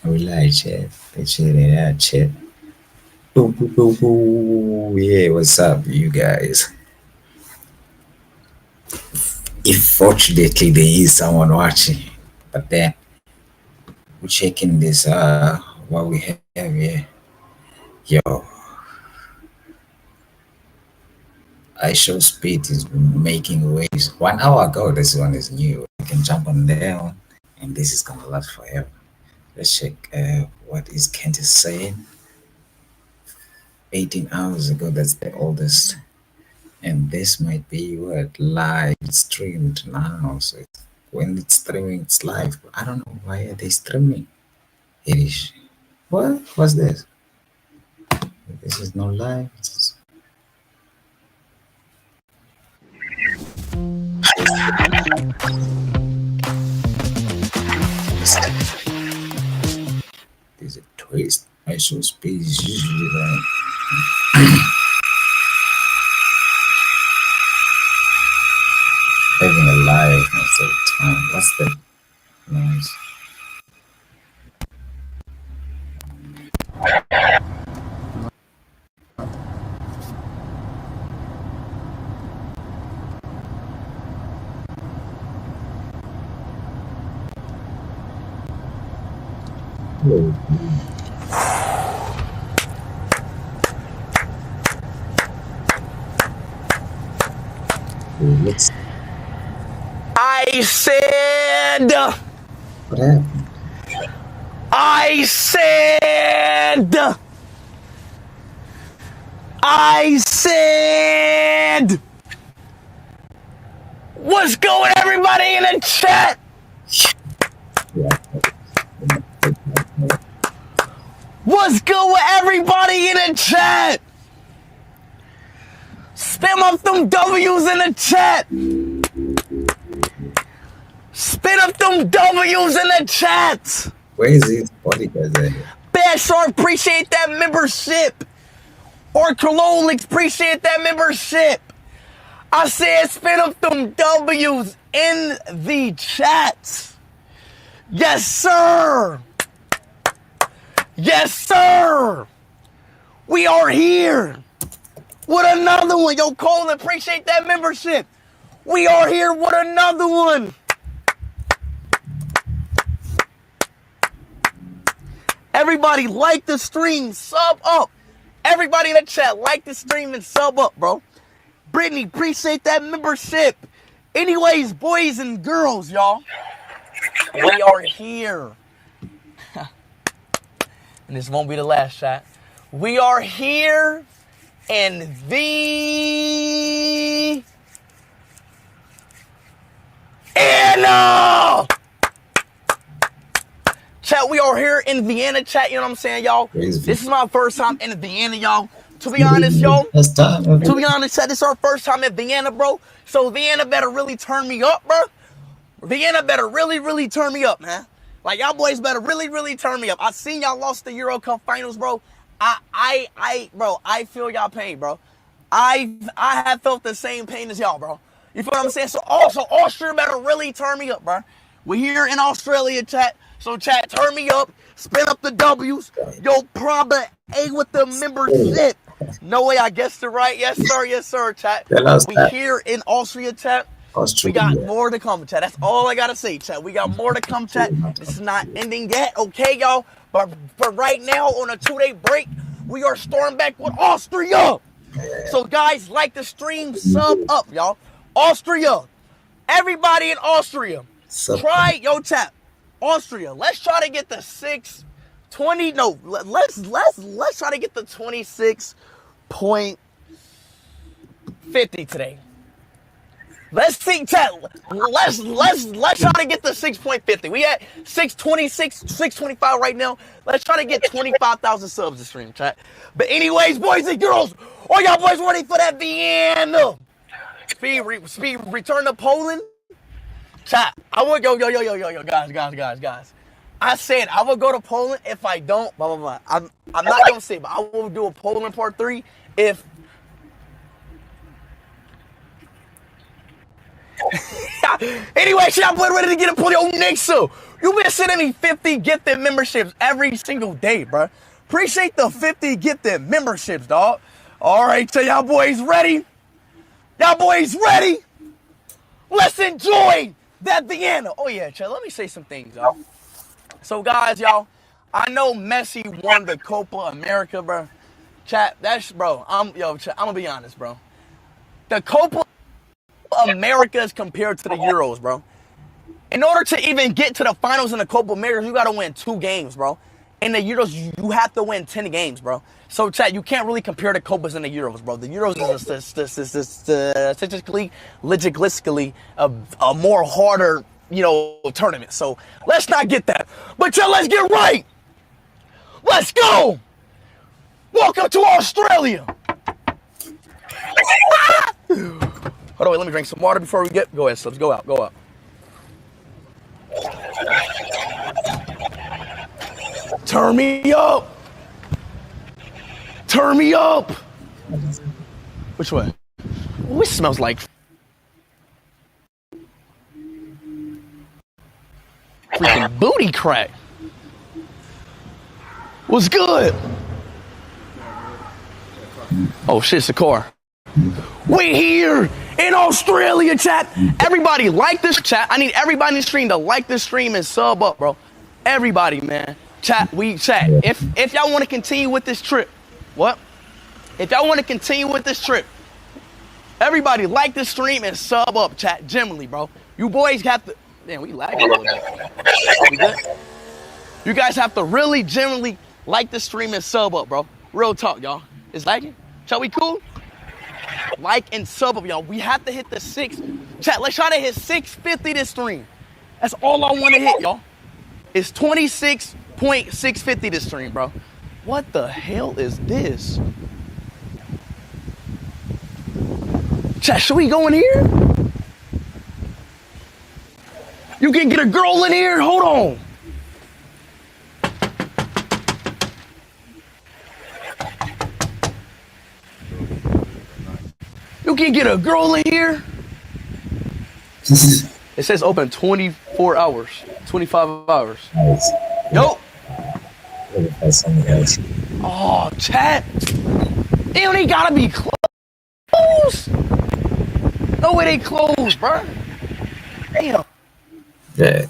We like chat. They chat in that chat. Boo, boo, boo, boo. Yeah, what's up, you guys? If fortunately there is someone watching, but then we're checking this, what we have here. Yo, I show speed is making waves. 1 hour ago, this one is new. You can jump on there, and this is gonna last forever. Let's check what is Kent is saying. 18 hours ago, that's the oldest. And this might be what live streamed now. So when it's streaming, it's live. I don't know why are they streaming. It is what? What's this? This is not live. There's a twist. I show speed is usually like having a live most of the time. What's the noise? Let's. I said. What happened? I said. I said. What's going, everybody in the chat? What's good with everybody in the chat? Spam up them W's in the chat. Spin up them W's in the chat. Where is his bodyguard at? Bad Shark, appreciate that membership. Or Cololix, appreciate that membership. I said spin up them W's in the chat. Yes, sir. Yes, sir. We are here with another one. Yo, Colin, appreciate that membership. We are here with another one. Everybody like the stream, sub up. Everybody in the chat, like the stream and sub up, bro. Brittany, appreciate that membership. Anyways, boys and girls, y'all, we are here. And this won't be the last shot. We are here in the Vienna. Chat, we are here in Vienna, chat, you know what I'm saying, y'all? This is my first time in Vienna, y'all. To be honest, yo, chat, this is our first time in Vienna, bro. So Vienna better really turn me up, bro. Vienna better really, really turn me up, man. Like, y'all boys better really, really turn me up. I seen y'all lost the Euro Cup finals, bro. Bro, I feel y'all pain, bro. I have felt the same pain as y'all, bro. You feel what I'm saying? So also, Austria better really turn me up, bro. We're here in Australia, chat. So, chat, turn me up. Spin up the W's. Yo, Praba A with the membership. No way, I guessed it right. Yes, sir, chat. We here in Austria, chat. We got more to come, chat. That's all I gotta say, chat. We got more to come, chat. This is not ending yet, okay, y'all? But right now, on a 2-day break, we are storming back with Austria. So, guys, like the stream, sub up, y'all. Austria. Everybody in Austria. Try, yo, chat. Austria. Let's try to get the 620. No, let's try to get the 26.50 today. Let's see, chat. Let's try to get the 6.50. We at 626, 625 right now. Let's try to get 25,000 subs to stream, chat. But anyways, boys and girls, are y'all boys ready for that Vienna? Speed return to Poland. Chat. I would go, yo, guys. I said I would go to Poland if I don't, blah, blah, blah. I'm not gonna say, but I will do a Poland part 3 if. Anyway, y'all boy ready to get a polio next so You've been sending me 50 gifted memberships every single day, bro. Appreciate the 50 gifted memberships, dog. All right, so y'all boys ready? Y'all boys ready? Let's enjoy that Vienna. Oh yeah, chat. Let me say some things, y'all. So guys, y'all, I know Messi won the Copa America, bro. Chat, that's bro. Chat, I'm gonna be honest, bro. The Copa America is compared to the Euros, bro. In order to even get to the finals in the Copa America, you gotta win 2 games, bro. In the Euros, you have to win 10 games, bro. So, chat, you can't really compare the Copas and the Euros, bro. The Euros is statistically, logistically, a more harder, tournament. So, let's not get that. But, chat, let's get right. Let's go. Welcome to Australia. Hold on, wait, let me drink some water before we get. Go ahead, Subs. Go out. Turn me up. Turn me up. Which way? Oh, it smells like freaking booty crack. What's good? Oh shit, it's a car. We here in Australia, chat. Everybody like this chat. I need everybody in the stream to like this stream and sub up, bro. Everybody, man. Chat, if y'all want to continue with this trip, what? If y'all want to continue with this trip, everybody like this stream and sub up, chat. Generally, bro. You boys have to. Damn, we lagging a little bit. We good? You guys have to really generally like the stream and sub up, bro. Real talk, y'all. It's lagging? Shall we cool? Like and sub up, y'all. We have to hit the 6. Chat, let's try to hit 650 this stream. That's all I want to hit, y'all. It's 26.650 this stream, bro. What the hell is this? Chat, should we go in here? You can get a girl in here? Hold on. You can get a girl in here? It says open 24 hours, 25 hours. Yo. Oh, chat. It don't even gotta be closed. No way they closed, bro. Damn. Yeah.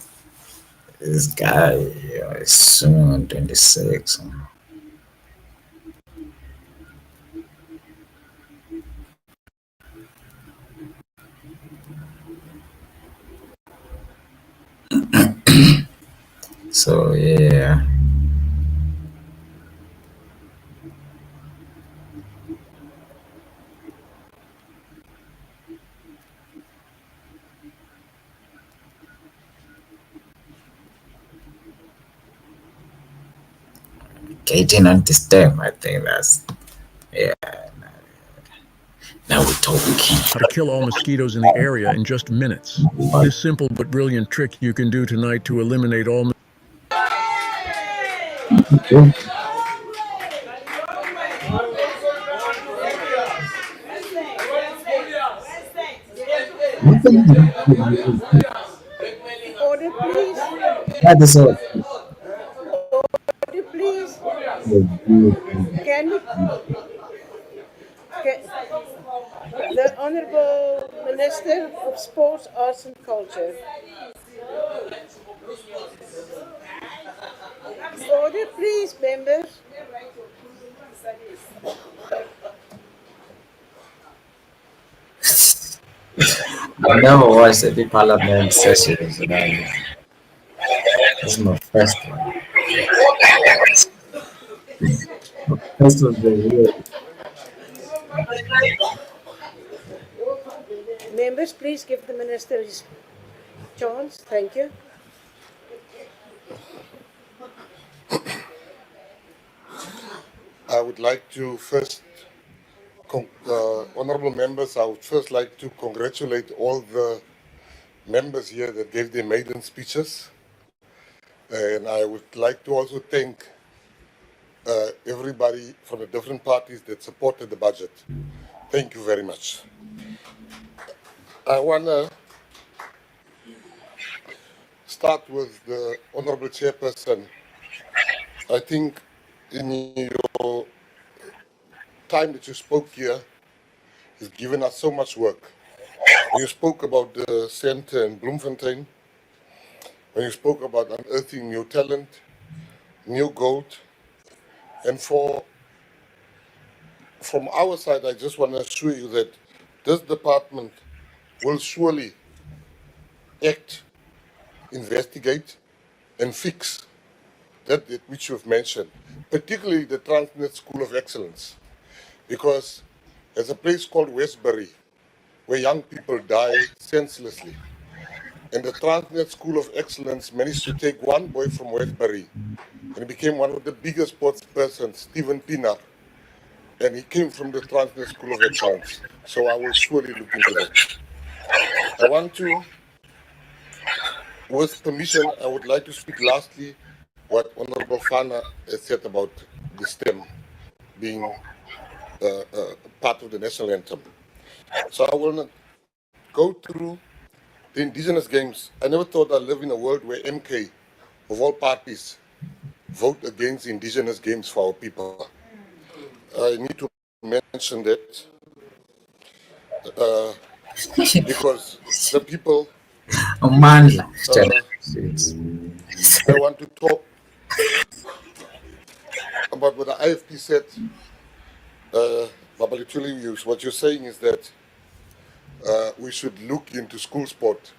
This guy is soon 26. So yeah. Getting on this time, I think that's yeah. Now we're talking. How to kill all mosquitoes in the area in just minutes. This simple but brilliant trick you can do tonight to eliminate all. Order, please. That is all. Order, please. Can the Honorable Minister of Sports, Arts and Culture. Order, please, members. I've never watched any parliament sessions. This is my first one. First of the year. Members, please give the minister his chance. Thank you. I would like to first, honorable members, I would first like to congratulate all the members here that gave their maiden speeches. And I would like to also thank everybody from the different parties that supported the budget. Thank you very much. I want to start with the Honorable Chairperson. I think in your time that you spoke here, you've given us so much work. When you spoke about the center in Bloemfontein, when you spoke about unearthing new talent, new gold, and from our side, I just want to assure you that this department will surely act, investigate, and fix that which you've mentioned, particularly the Transnet School of Excellence, because there's a place called Westbury where young people die senselessly. And the Transnet School of Excellence managed to take one boy from Westbury, and he became one of the biggest sports persons, Stephen Pinar, and he came from the Transnet School of Excellence. So I will surely look into that. I want to, with permission, I would like to speak lastly what Honorable Fana has said about the STEM being part of the national anthem. So I will go through the indigenous games. I never thought I'd live in a world where MK, of all parties, vote against indigenous games for our people. I need to mention that because the people, I want to talk about what the IFP said. Babalituli, what you're saying is that we should look into school sport.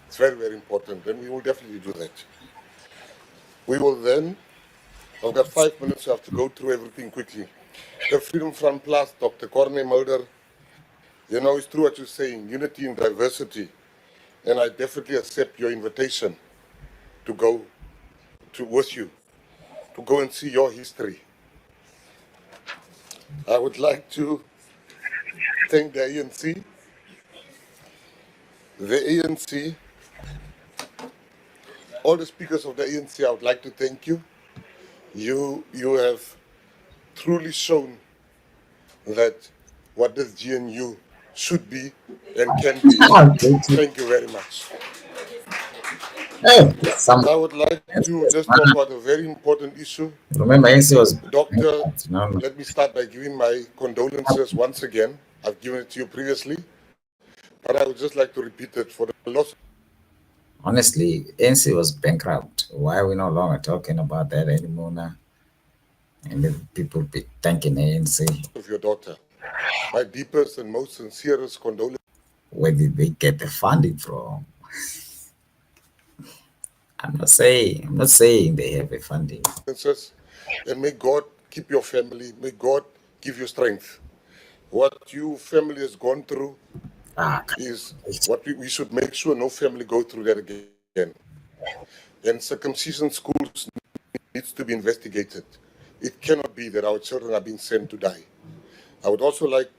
It's very, very important, and we will definitely do that. We will then, I've got 5 minutes, I have to go through everything quickly. The Freedom Front Plus, Dr. Corne Mulder, you know, it's true what you're saying, unity and diversity, and I definitely accept your invitation to go with you, to go and see your history. I would like to thank the ANC. The ANC, all the speakers of the ANC, I would like to thank you. You have truly shown that what this GNU should be and can be. Thank you very much. I would like to just talk about a very important issue. Remember, ANC was Doctor, let me start by giving my condolences once again. I've given it to you previously, but I would just like to repeat it for the loss. Honestly, ANC was bankrupt. Why are we no longer talking about that anymore now? And then people be thanking ANC. Of your daughter, my deepest and most sincerest condolences. Where did they get the funding from? I'm not saying they have a funding. And may God keep your family. May God give you strength. What your family has gone through is what we should make sure no family go through that again. And circumcision schools needs to be investigated. It cannot be that our children are being sent to die. I would also like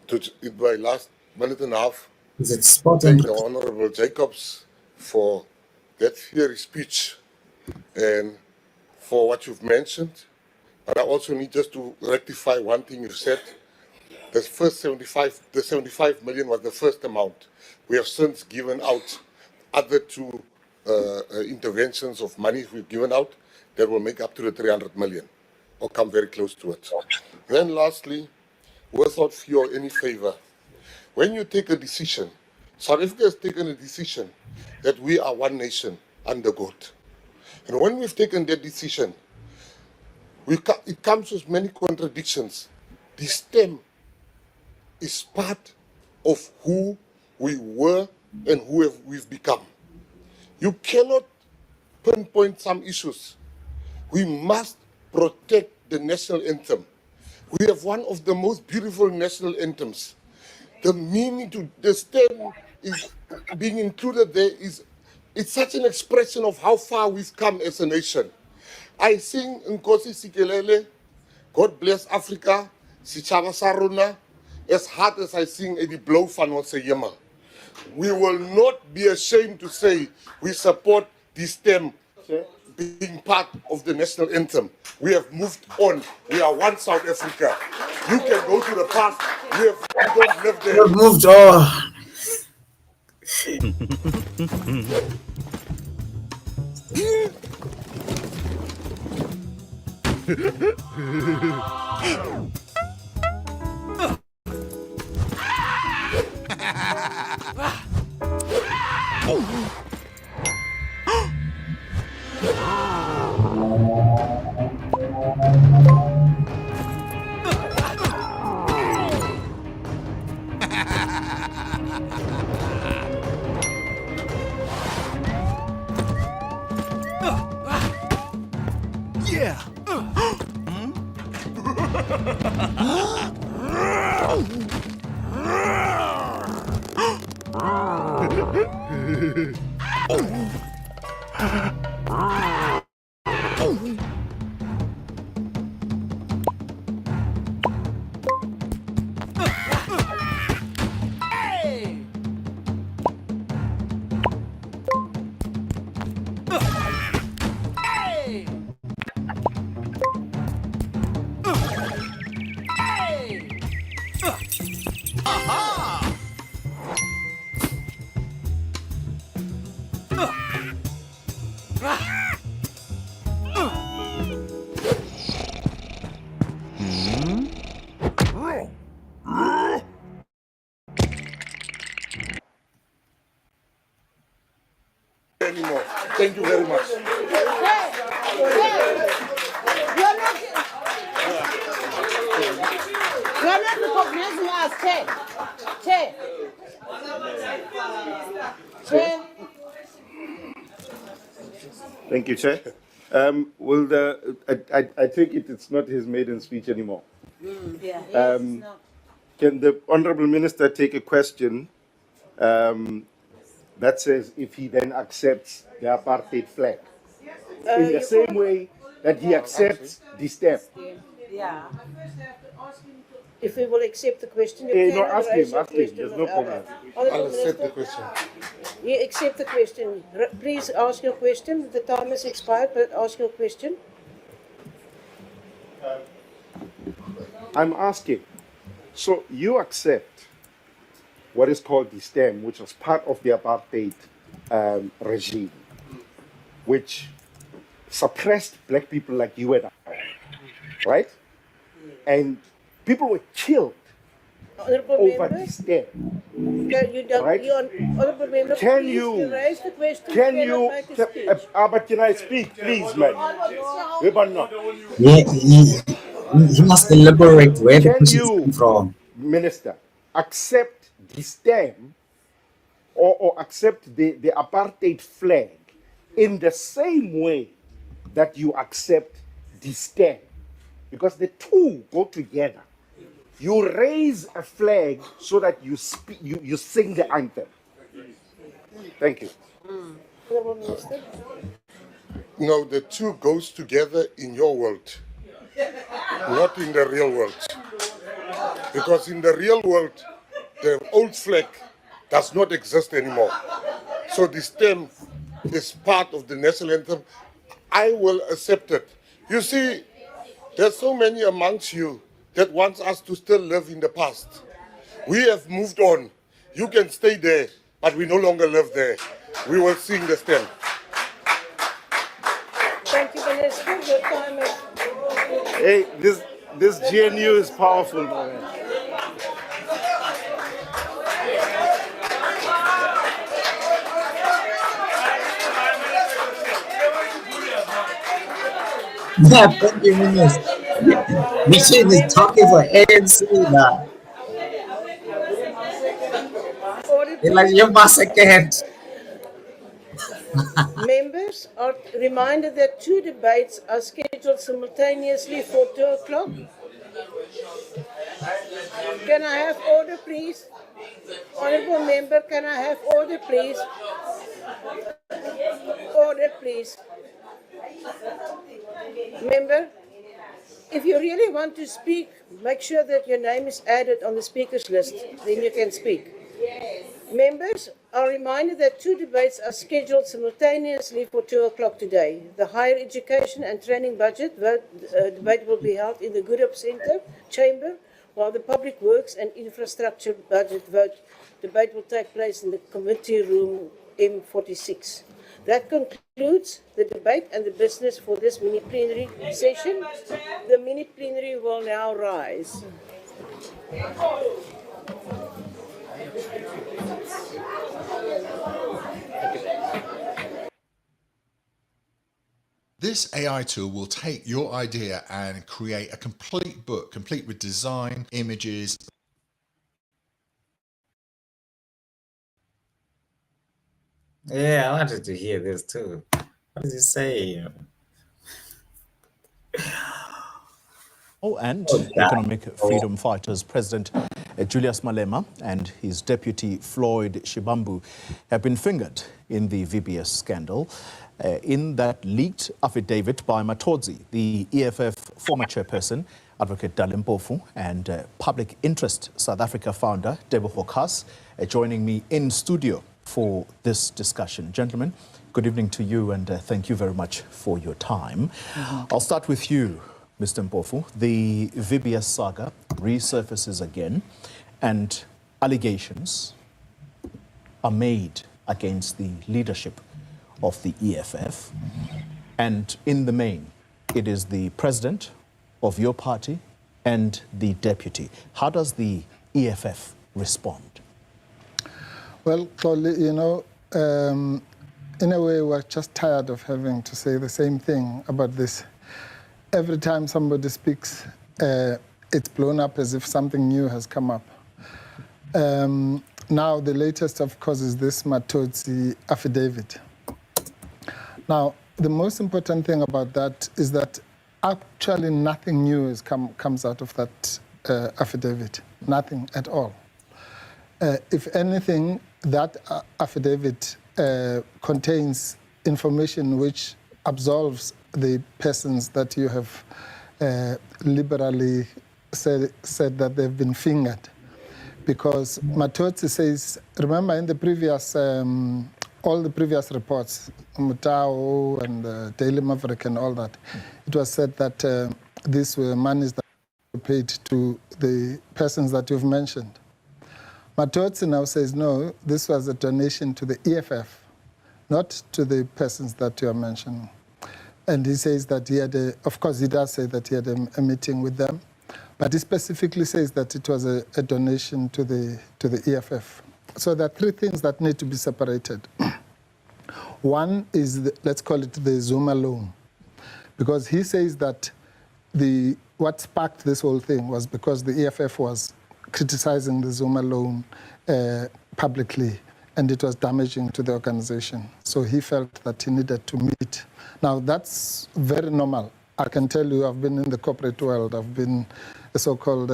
to, in my last minute and a half, thank the Honorable Jacobs for that fiery speech and for what you've mentioned. But I also need just to rectify one thing you said. The 75 million was the first amount. We have since given out other two interventions of money we've given out that will make up to the 300 million or come very close to it. Then lastly, without fear or any favor, when you take a decision, South Africa has taken a decision that we are one nation under God. And when we've taken that decision, it comes with many contradictions. The STEM is part of who we were and who we've become. You cannot pinpoint some issues. We must protect the national anthem. We have one of the most beautiful national anthems. The meaning to the STEM is being included there it's such an expression of how far we've come as a nation. I sing Nkosi Sikelele, God bless Africa, Sichava Saruna, as hard as I sing Eddie Blow van Yema. We will not be ashamed to say we support this STEM being part of the national anthem. We have moved on. We are one South Africa. You can go to the past. We don't live there. We have moved on. Anymore. Thank you very much. You're not recognizing us, Chair. Chair. Chair. Thank you, Chair. I take it's not his maiden speech anymore. Yeah, Can the Honourable Minister take a question that says if he then accepts the apartheid flag? In the same way that he accepts the step. Yeah. If we will accept the question, you No, cannot ask raise him, your ask him. question There's no without problem. I'll accept the question. You accept the question. Please ask your question. The time has expired, but ask your question. I'm asking, so you accept what is called the stem, which was part of the apartheid regime, which suppressed black people like you and I, right? And people were killed Honourable over member, the stem. you don't, Right. Honourable member, Can please, you- raise the question. Can you you, cannot make a speech. but can I speak, please, man? No. Yeah, he must elaborate where the Can questions you, come from. Minister, accept the stem or accept the apartheid flag in the same way that you accept the stem? Because the two go together. You raise a flag so that you sing the anthem. Thank you. Honourable Minister. No, the two goes together in your world, not in the real world. Because in the real world, the old flag does not exist anymore. So the stem is part of the national anthem. I will accept it. You see, there's so many amongst you that wants us to still live in the past. We have moved on. You can stay there, but we no longer live there. We will sing the stem. Thank you, Minister. Your time is... Hey, this GNU is powerful, man. Yeah, thank you, Minister. Machine is talking for ANC now. It's like you must can't. Members are reminded that two debates are scheduled simultaneously for 2 o'clock. Can I have order, please? Honourable member, can I have order, please? Order, please. Member, if you really want to speak, make sure that your name is added on the speakers list. Then you can speak. Members are reminded that two debates are scheduled simultaneously for 2 o'clock today. The Higher Education and Training Budget debate will be held in the Goodhope Centre chamber, while the Public Works and Infrastructure Budget debate will take place in the committee room M46. That concludes the debate and the business for this mini plenary session. The mini plenary will now rise. This AI tool will take your idea and create a complete book, complete with design, images. Yeah, I wanted to hear this too. What does it say? And Oh, Economic God. Freedom Fighters President Julius Malema and his deputy Floyd Shibambu have been fingered in the VBS scandal. In that leaked affidavit by Matodzi, the EFF former chairperson, Advocate Dalim Mpofu, and Public Interest South Africa founder Tebogo Khas joining me in studio for this discussion. Gentlemen, good evening to you, and thank you very much for your time. I'll start with you, Mr. Mpofu. The VBS saga resurfaces again, and allegations are made against the leadership of the EFF. And in the main, it is the president of your party and the deputy. How does the EFF respond? Well, Claude, in a way, we're just tired of having to say the same thing about this. Every time somebody speaks, it's blown up as if something new has come up. Now, the latest, of course, is this Matodzi affidavit. Now, the most important thing about that is that actually nothing new comes out of that affidavit, nothing at all. If anything, that affidavit contains information which absolves the persons that you have liberally said that they've been fingered. Because Matodzi says, remember in the previous, all the previous reports, Mutao and Daily Maverick and all that, it was said that these were monies that were paid to the persons that you've mentioned. Matodzi now says, no, this was a donation to the EFF, not to the persons that you are mentioning. And he says that he had of course he does say that he had a meeting with them, but he specifically says that it was a donation to the EFF. So there are three things that need to be separated. One is, let's call it the Zuma loan, because he says that what sparked this whole thing was because the EFF was criticizing the Zuma loan publicly, and it was damaging to the organization. So he felt that he needed to meet. Now, that's very normal. I can tell you, I've been in the corporate world. I've been a so-called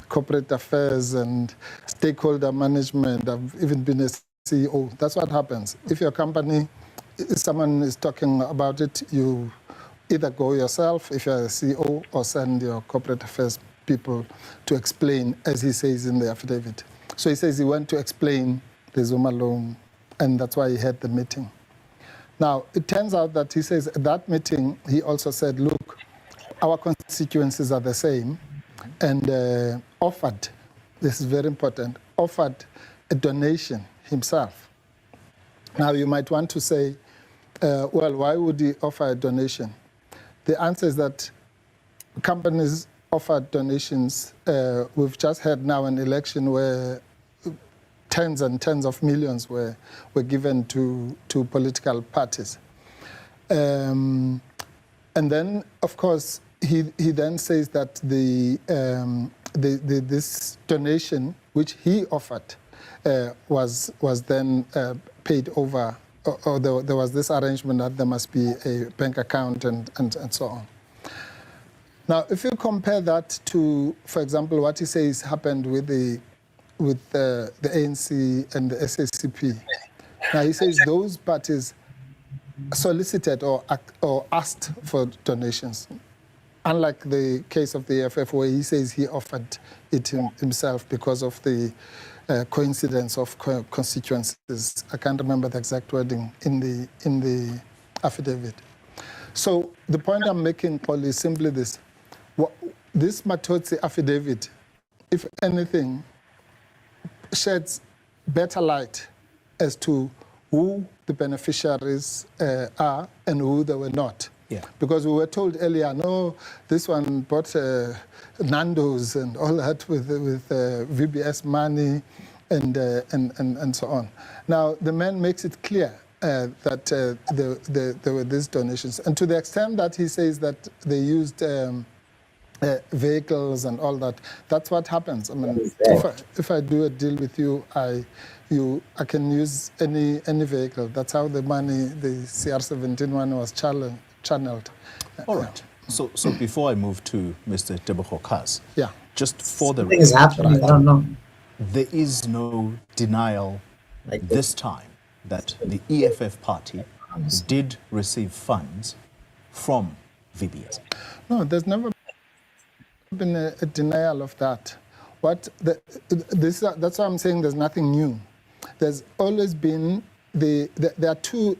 corporate affairs and stakeholder management. I've even been a CEO. That's what happens. If your company, if someone is talking about it, you either go yourself, if you're a CEO, or send your corporate affairs people to explain, as he says in the affidavit. So he says he went to explain the Zuma loan, and that's why he had the meeting. Now, it turns out that he says at that meeting, he also said, look, our constituencies are the same, and offered, this is very important, offered a donation himself. Now, you might want to say, well, why would he offer a donation? The answer is that companies offer donations. We've just had now an election where tens and tens of millions were given to political parties. And then, of course, he then says that this donation, which he offered, was then paid over, or there was this arrangement that there must be a bank account and so on. Now, if you compare that to, for example, what he says happened with the ANC and the SACP. Now, he says those parties solicited or asked for donations, unlike the case of the EFF, where he says he offered it himself because of the coincidence of constituencies. I can't remember the exact wording in the affidavit. So the point I'm making, Paul, is simply this. This Matodzi affidavit, if anything, sheds better light as to who the beneficiaries are and who they were not. Yeah. Because we were told earlier, no, this one bought Nando's and all that with VBS money and so on. Now, the man makes it clear that there were these donations. And to the extent that he says that they used vehicles and all that, that's what happens. I mean, if I do a deal with you, I can use any vehicle. That's how the money, the CR17 money was channeled. All right. So before I move to Mr. Tebogo Kaz, yeah, just for the Something is happening. I don't know. There is no denial this time that the EFF party did receive funds from VBS. No, there's never been a denial of that. That's why I'm saying there's nothing new. There's always been there are two.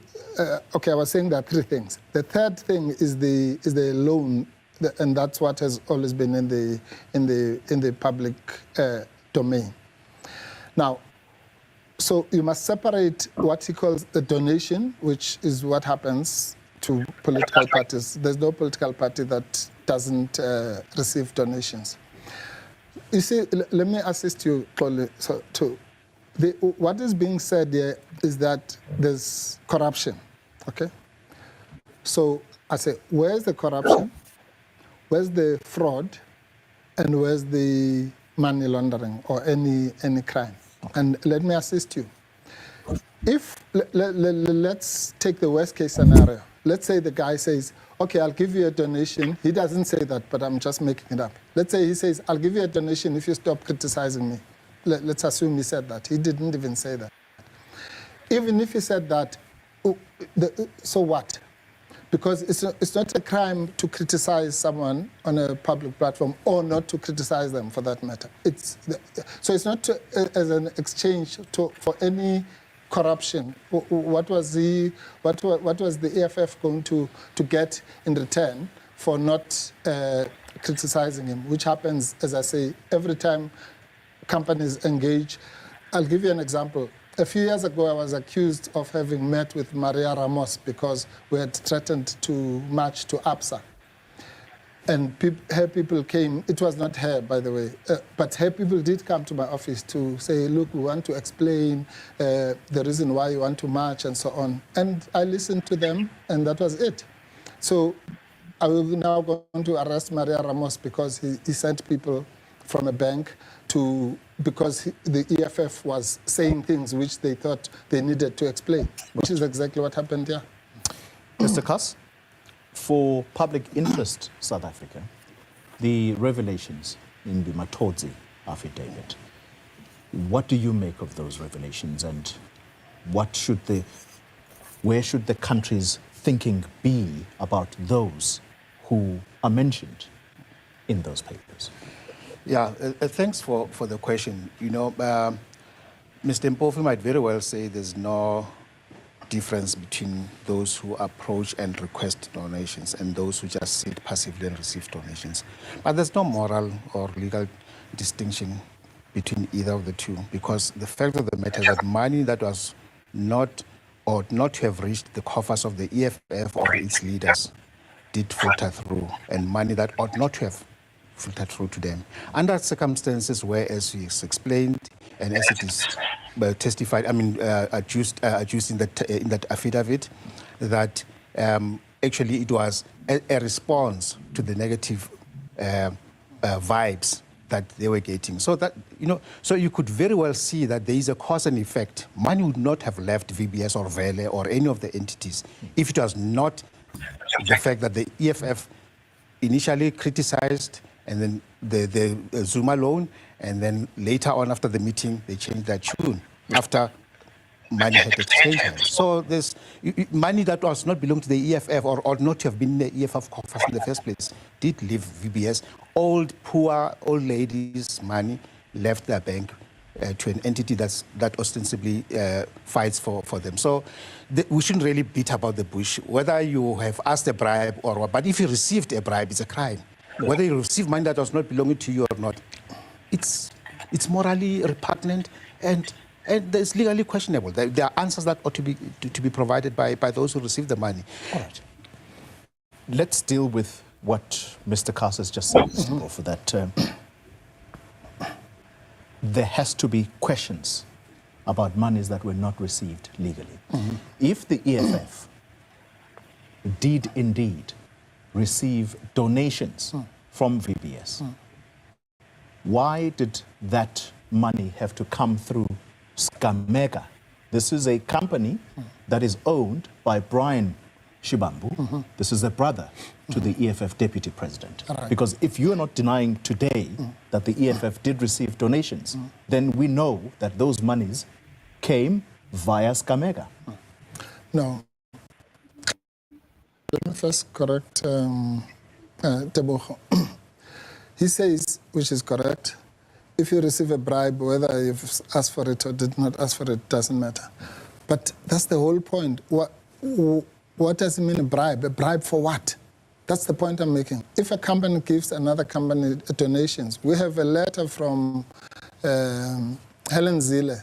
Okay, I was saying there are three things. The third thing is the loan, and that's what has always been in the public domain. Now, so you must separate what he calls the donation, which is what happens to political parties. There's no political party that doesn't receive donations. You see, let me assist you, Xoli. So, what is being said here is that there's corruption, okay? So I say, where's the corruption? Where's the fraud? And where's the money laundering or any crime? And let me assist you. If, let's take the worst case scenario. Let's say the guy says, okay, I'll give you a donation. He doesn't say that, but I'm just making it up. Let's say he says, I'll give you a donation if you stop criticizing me. Let's assume he said that. He didn't even say that. Even if he said that, so what? Because it's not a crime to criticize someone on a public platform or not to criticize them, for that matter. So it's not as an exchange for any corruption. What was the EFF going to get in return for not criticizing him, which happens, as I say, every time companies engage. I'll give you an example. A few years ago, I was accused of having met with Maria Ramos because we had threatened to march to APSA. And her people came. It was not her, by the way, but her people did come to my office to say, look, we want to explain the reason why you want to march and so on. And I listened to them, and that was it. So I will now going to arrest Maria Ramos because he sent people from a bank because the EFF was saying things which they thought they needed to explain, which is exactly what happened here. Mr. Kass, for public interest South Africa, the revelations in the Matodzi affidavit, what do you make of those revelations, and where should the country's thinking be about those who are mentioned in those papers? Yeah, thanks for the question. You know, Mr. Mpofu might very well say there's no difference between those who approach and request donations and those who just sit passively and receive donations. But there's no moral or legal distinction between either of the two, because the fact of the matter is that money that was not or not to have reached the coffers of the EFF or its leaders did filter through, and money that ought not to have filtered through to them. Under circumstances where, as he has explained, and as it is testified, adduced in that affidavit, that actually it was a response to the negative vibes that they were getting. So that, so you could very well see that there is a cause and effect. Money would not have left VBS or Vele or any of the entities if it was not the fact that the EFF initially criticized, and then the Zuma loan, and then later on after the meeting, they changed their tune after money had exchanged hands. So there's money that was not belong to the EFF or not to have been in the EFF coffers in the first place did leave VBS. Poor old ladies' money left their bank to an entity that ostensibly fights for them. So we shouldn't really beat about the bush. Whether you have asked a bribe or what, but if you received a bribe, it's a crime. Whether you receive money that does not belong to you or not, it's morally repugnant, and And it's legally questionable. There are answers that ought to be provided by those who receive the money. All right. Let's deal with what Mr. Carter's just said, Mr. Mpofu, that there has to be questions about monies that were not received legally. If the EFF did indeed receive donations from VBS, why did that money have to come through Skamega? This is a company that is owned by Brian Shibambu. This is a brother to the EFF deputy president. Right. Because if you're not denying today that the EFF did receive donations, then we know that those monies came via Skamega. No. Let me first correct Tebogo. He says, which is correct, if you receive a bribe, whether you've asked for it or did not ask for it, doesn't matter. But that's the whole point. What does it mean, a bribe? A bribe for what? That's the point I'm making. If a company gives another company donations, we have a letter from Helen Zille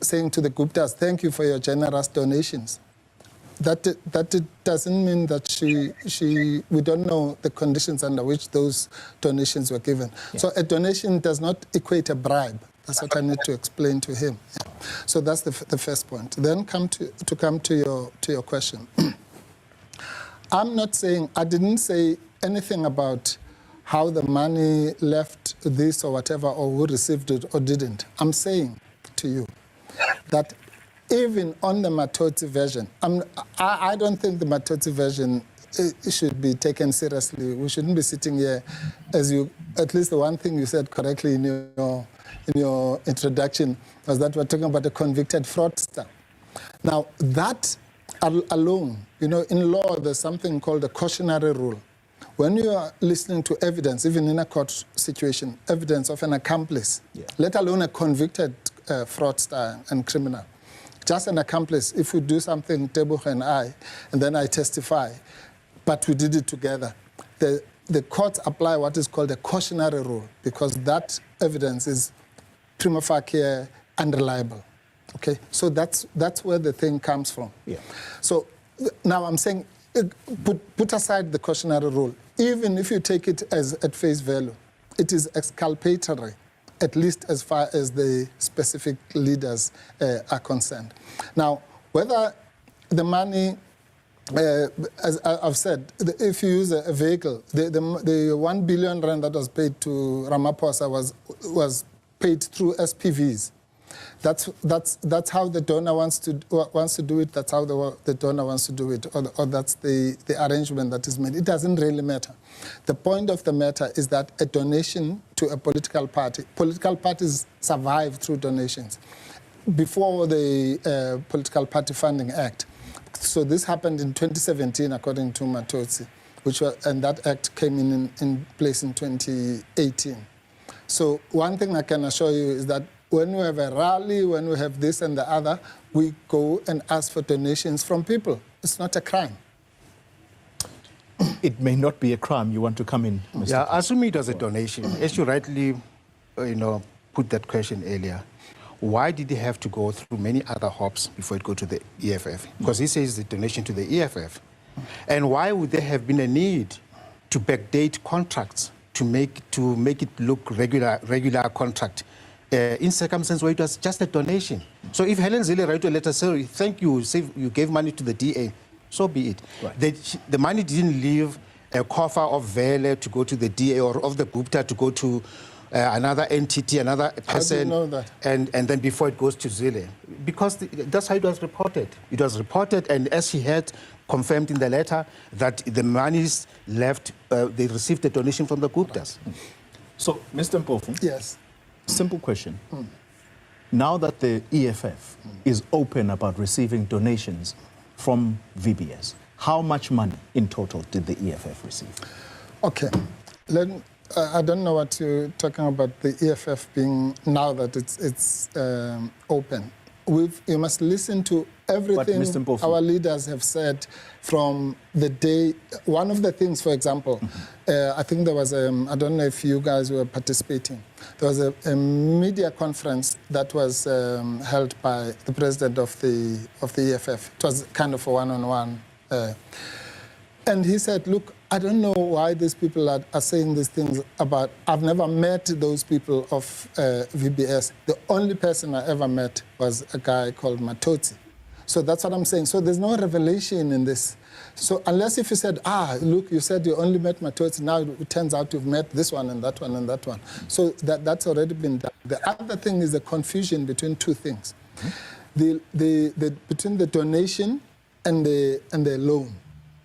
saying to the Guptas, thank you for your generous donations. That it doesn't mean that we don't know the conditions under which those donations were given. Yeah. So a donation does not equate a bribe. That's what I need to explain to him. Yeah. So that's the first point. Then come to your question. I didn't say anything about how the money left this or whatever, or who received it or didn't. I'm saying to you that even on the Matotsi version, I don't think the Matotsi version should be taken seriously. We shouldn't be sitting here, at least the one thing you said correctly in your introduction was that we're talking about a convicted fraudster. Now, that alone, in law, there's something called a cautionary rule. When you are listening to evidence, even in a court situation, evidence of an accomplice, let alone a convicted fraudster and criminal, just an accomplice, if we do something, Tebogo and I, and then I testify, but we did it together, the courts apply what is called a cautionary rule, because that evidence is prima facie unreliable. Okay, so that's where the thing comes from. Yeah. So now I'm saying, put aside the cautionary rule. Even if you take it at face value, it is exculpatory, at least as far as the specific leaders are concerned. Now, whether the money, as I've said, if you use a vehicle, the 1 billion rand that was paid to Ramaphosa was paid through SPVs. That's how the donor wants to do it. That's how the donor wants to do it, or that's the arrangement that is made. It doesn't really matter. The point of the matter is that a donation to a political parties survive through donations. Before the Political Party Funding Act, so this happened in 2017, according to Matotsi, and that act came in place in 2018. So one thing I can assure you is that when we have a rally, when we have this and the other, we go and ask for donations from people. It's not a crime. It may not be a crime. You want to come in, Mr. Yeah, assuming it was a donation, as you rightly, put that question earlier, why did he have to go through many other hops before it go to the EFF? Because he says the donation to the EFF. And why would there have been a need to backdate contracts to make it look regular contract? In circumstances where it was just a donation. So if Helen Zille wrote a letter saying, thank you, you gave money to the DA, so be it. Right. The money didn't leave a coffer of Vele to go to the DA or of the Gupta to go to another entity, another person. How do you know that? And then before it goes to Zille. Because that's how it was reported. It was reported, and as she had confirmed in the letter, that the monies left, they received a donation from the Guptas. Right. So, Mr. Mpofu. Yes. Simple question. Now that the EFF is open about receiving donations from VBS, how much money in total did the EFF receive? Okay. I don't know what you're talking about, the EFF being, now that it's open. You must listen to everything Mr. Mpofu, our leaders have said from the day. One of the things, for example, I think there was I don't know if you guys were participating. There was a media conference that was held by the president of the EFF. It was kind of a one-on-one. And he said, look, I don't know why these people are saying these things about, I've never met those people of VBS. The only person I ever met was a guy called Matotsi. So that's what I'm saying. So there's no revelation in this. So unless if you said, look, you said you only met Matotsi, now it turns out you've met this one and that one and that one. So that's already been done. The other thing is the confusion between two things. Between the donation and the loan.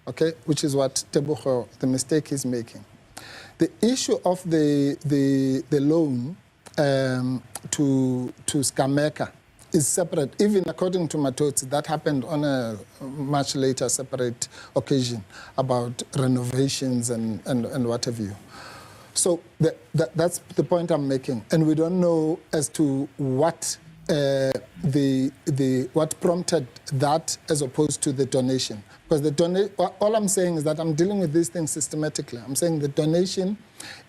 Okay, which is what Tebogo, the mistake he's making. The issue of the loan to Skameka is separate. Even according to Matotsi, that happened on a much later separate occasion about renovations and what have you. So that's the point I'm making. And we don't know as to what what prompted that as opposed to the donation. Because all I'm saying is that I'm dealing with these things systematically. I'm saying the donation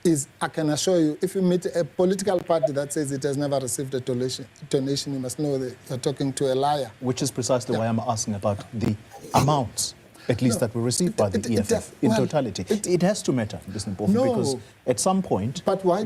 is, I can assure you, if you meet a political party that says it has never received a donation, you must know that you're talking to a liar. Which is precisely why I'm asking about the amounts, at least that were received by the EFF in totality. It has to matter, Mr. Mpofu, because at some point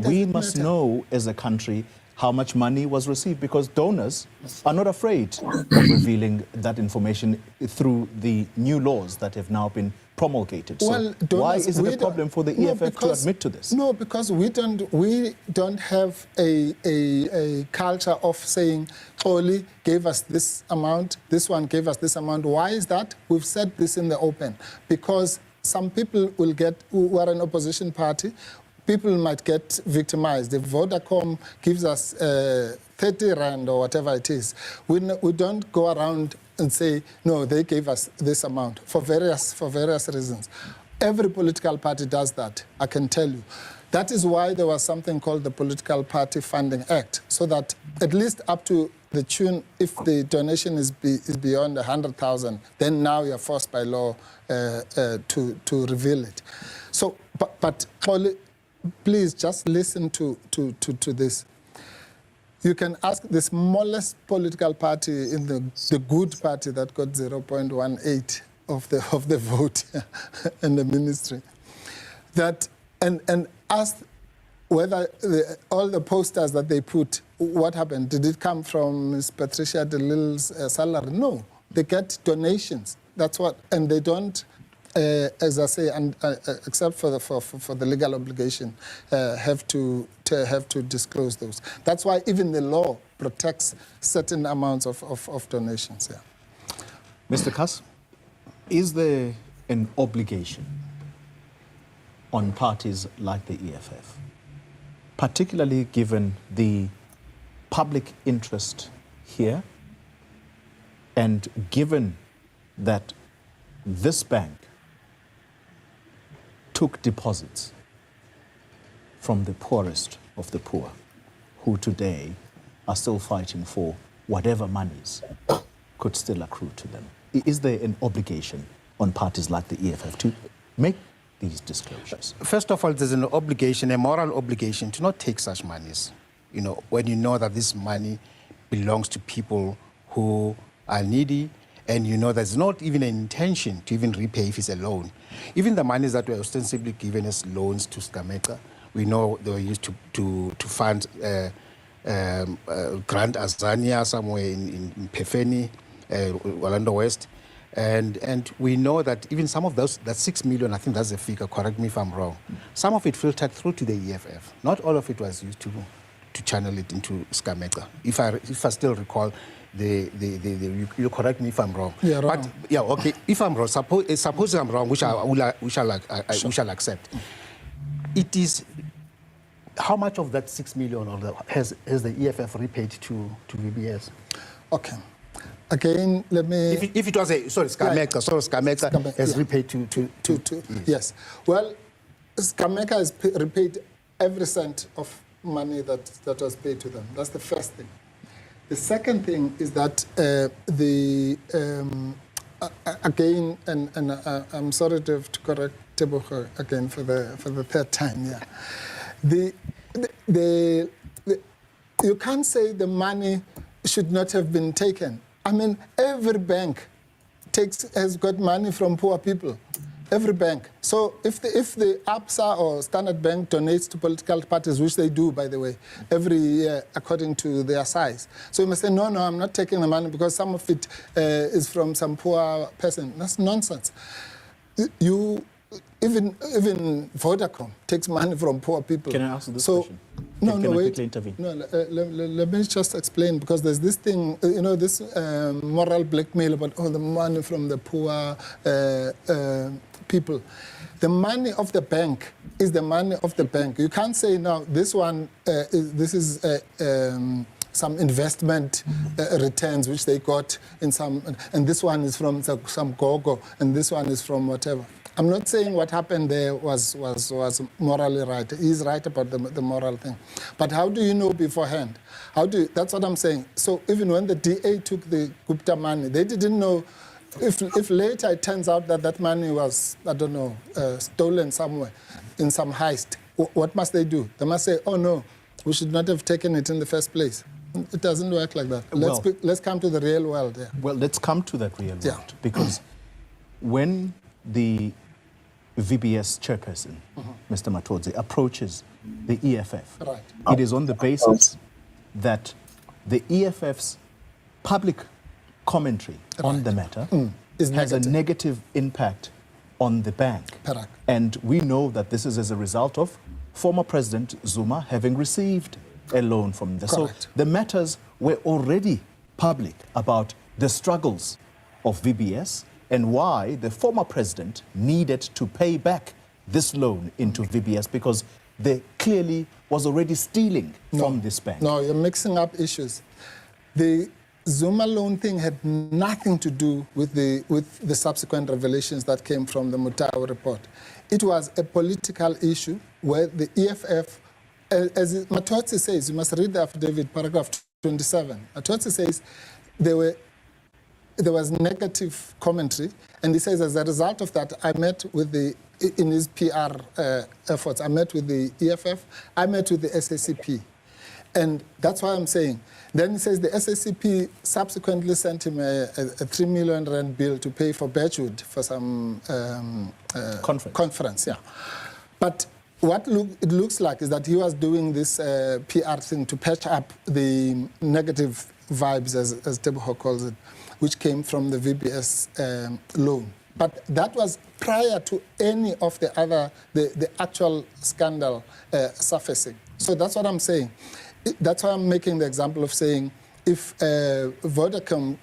we must know as a country how much money was received, because donors are not afraid of revealing that information through the new laws that have now been promulgated. So why is it a problem for the EFF to admit to this? No, because we don't have a culture of saying, Oli gave us this amount, this one gave us this amount. Why is that? We've said this in the open. Because some people will who are an opposition party, people might get victimized. If Vodacom gives us 30 Rand or whatever it is, we don't go around and say, no, they gave us this amount for various reasons. Every political party does that, I can tell you. That is why there was something called the Political Party Funding Act, so that at least up to the tune, if the donation is beyond 100,000, then now you're forced by law to reveal it. So, but please just listen to this. You can ask the smallest political party in the good party that got 0.18 of the vote in the ministry, and ask whether all the posters that they put, what happened? Did it come from Ms. Patricia de Lille's salary? No, they get donations. That's what, and they don't. As I say, and except for the legal obligation, have to disclose those. That's why even the law protects certain amounts of donations. Yeah. Mr. Kass, is there an obligation on parties like the EFF, particularly given the public interest here, and given that this bank took deposits from the poorest of the poor, who today are still fighting for whatever monies could still accrue to them? Is there an obligation on parties like the EFF to make these disclosures? First of all, there's an obligation, a moral obligation, to not take such monies. You know, when you know that this money belongs to people who are needy, and you know there's not even an intention to even repay if it's a loan. Even the monies that were ostensibly given as loans to Skameka, we know they were used to fund Grand Azania somewhere in Pefeni, Orlando West. And we know that even some of those, that 6 million, I think that's the figure, correct me if I'm wrong, some of it filtered through to the EFF. Not all of it was used to channel it into Skameka. If I still recall, you correct me if I'm wrong. Yeah, wrong. But yeah, okay. If I'm wrong, suppose I'm wrong, which we shall accept. It is how much of that 6 million has the EFF repaid to VBS? Okay. Again, let me. If it was Skameka has repaid to yes. Well, Skameka has repaid every cent of money that was paid to them. That's the first thing. The second thing is that again, and I'm sorry to have to correct Tebogo again for the third time. Yeah, you can't say the money should not have been taken. I mean, every bank has got money from poor people. Every bank. So if the ABSA or Standard Bank donates to political parties, which they do, by the way, every year according to their size. So you must say, no, I'm not taking the money because some of it is from some poor person. That's nonsense. Even Vodacom takes money from poor people. Can I ask this question? Can I wait. quickly intervene? No, let me just explain, because there's this thing, this moral blackmail about all the money from the poor people. The money of the bank is the money of the bank. You can't say, now, this is some investment returns which they got in some, and this one is from some gogo, and this one is from whatever. I'm not saying what happened there was morally right. He's right about the moral thing. But how do you know beforehand? That's what I'm saying. So even when the DA took the Gupta money, they didn't know if later it turns out that money was, I don't know, stolen somewhere in some heist. What must they do? They must say, oh no, we should not have taken it in the first place. It doesn't work like that. Let's come to the real world. Yeah. Well, let's come to that real world. Because when the VBS chairperson, Mr. Matodzi, approaches the EFF, it is on the basis that the EFF's public commentary on the matter has a negative impact on the bank. And we know that this is as a result of former President Zuma having received a loan from them. So the matters were already public about the struggles of VBS and why the former president needed to pay back this loan into VBS, because there clearly was already stealing from this bank. No, you're mixing up issues. The Zuma loan thing had nothing to do with the subsequent revelations that came from the Mutau report. It was a political issue where the EFF, as Matodzi says, you must read the affidavit, paragraph 27. Matodzi says there was negative commentary, and he says, as a result of that, I met with in his PR efforts, I met with the EFF, I met with the SACP. And that's why I'm saying. Then he says the SACP subsequently sent him a 3 million rand bill to pay for Birchwood for some conference. Yeah. But what it looks like is that he was doing this PR thing to patch up the negative vibes, as Tebogo calls it, which came from the VBS loan. But that was prior to any of the actual scandal surfacing. So that's what I'm saying. That's why I'm making the example of saying if Vodacom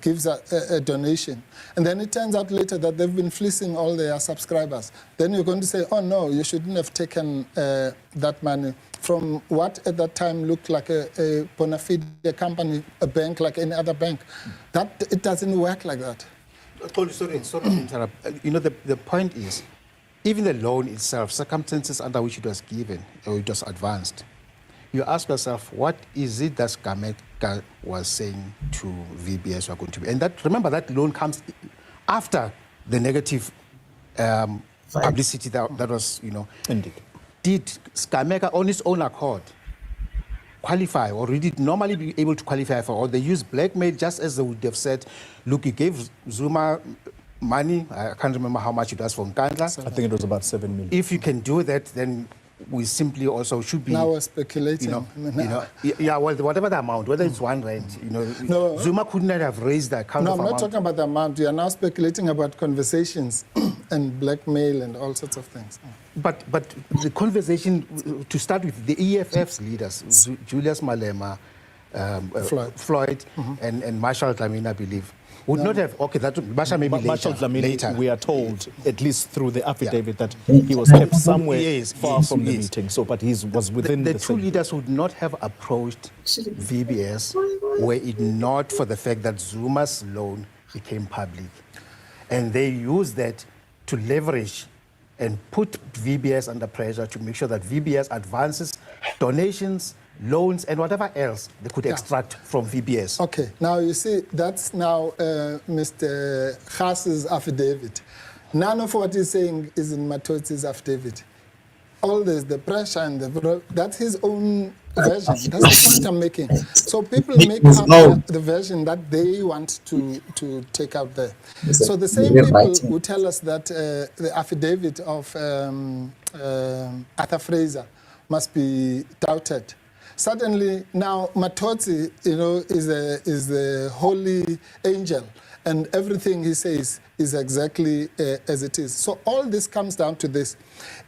gives a donation, and then it turns out later that they've been fleecing all their subscribers, then you're going to say, oh no, you shouldn't have taken that money from what at that time looked like a bona fide company, a bank like any other bank. It doesn't work like that. Sorry to interrupt. The point is, even the loan itself, circumstances under which it was given or it was advanced, you ask yourself, what is it that Gameka was saying to VBS were going to be? And remember, that loan comes after the negative publicity that was, Indeed. Did Gameka on his own accord qualify, or did it normally be able to qualify for, or they used blackmail, just as they would have said, look, you gave Zuma money, I can't remember how much it was from Nkandla. I think it was about 7 million. If you can do that, then we simply also should be... Now we're speculating. Whatever the amount, whether it's 1 rand, Zuma couldn't have raised that kind of amount. No, I'm not talking about the amount. You are now speculating about conversations and blackmail and all sorts of things. But the conversation, to start with, the EFF's leaders, Julius Malema, Floyd, and Marshall Dlamini, I believe, would not have... Okay, that Marshall maybe Marshall Dlamini, we are told, at least through the affidavit, that he was kept somewhere far from the meeting. So, but he was within the two leaders would not have approached VBS were it not for the fact that Zuma's loan became public. And they used that to leverage and put VBS under pressure to make sure that VBS advances donations loans, and whatever else they could extract from VBS. Okay, now you see, that's now Mr. Khas's affidavit. None of what he's saying is in Matotsi's affidavit. All this, the pressure and that's his own version. That's the point I'm making. So people make up the version that they want to take out there. So the same people who tell us that the affidavit of Arthur Fraser must be doubted. Suddenly now Matotsi, is a holy angel, and everything he says is exactly as it is. So all this comes down to this.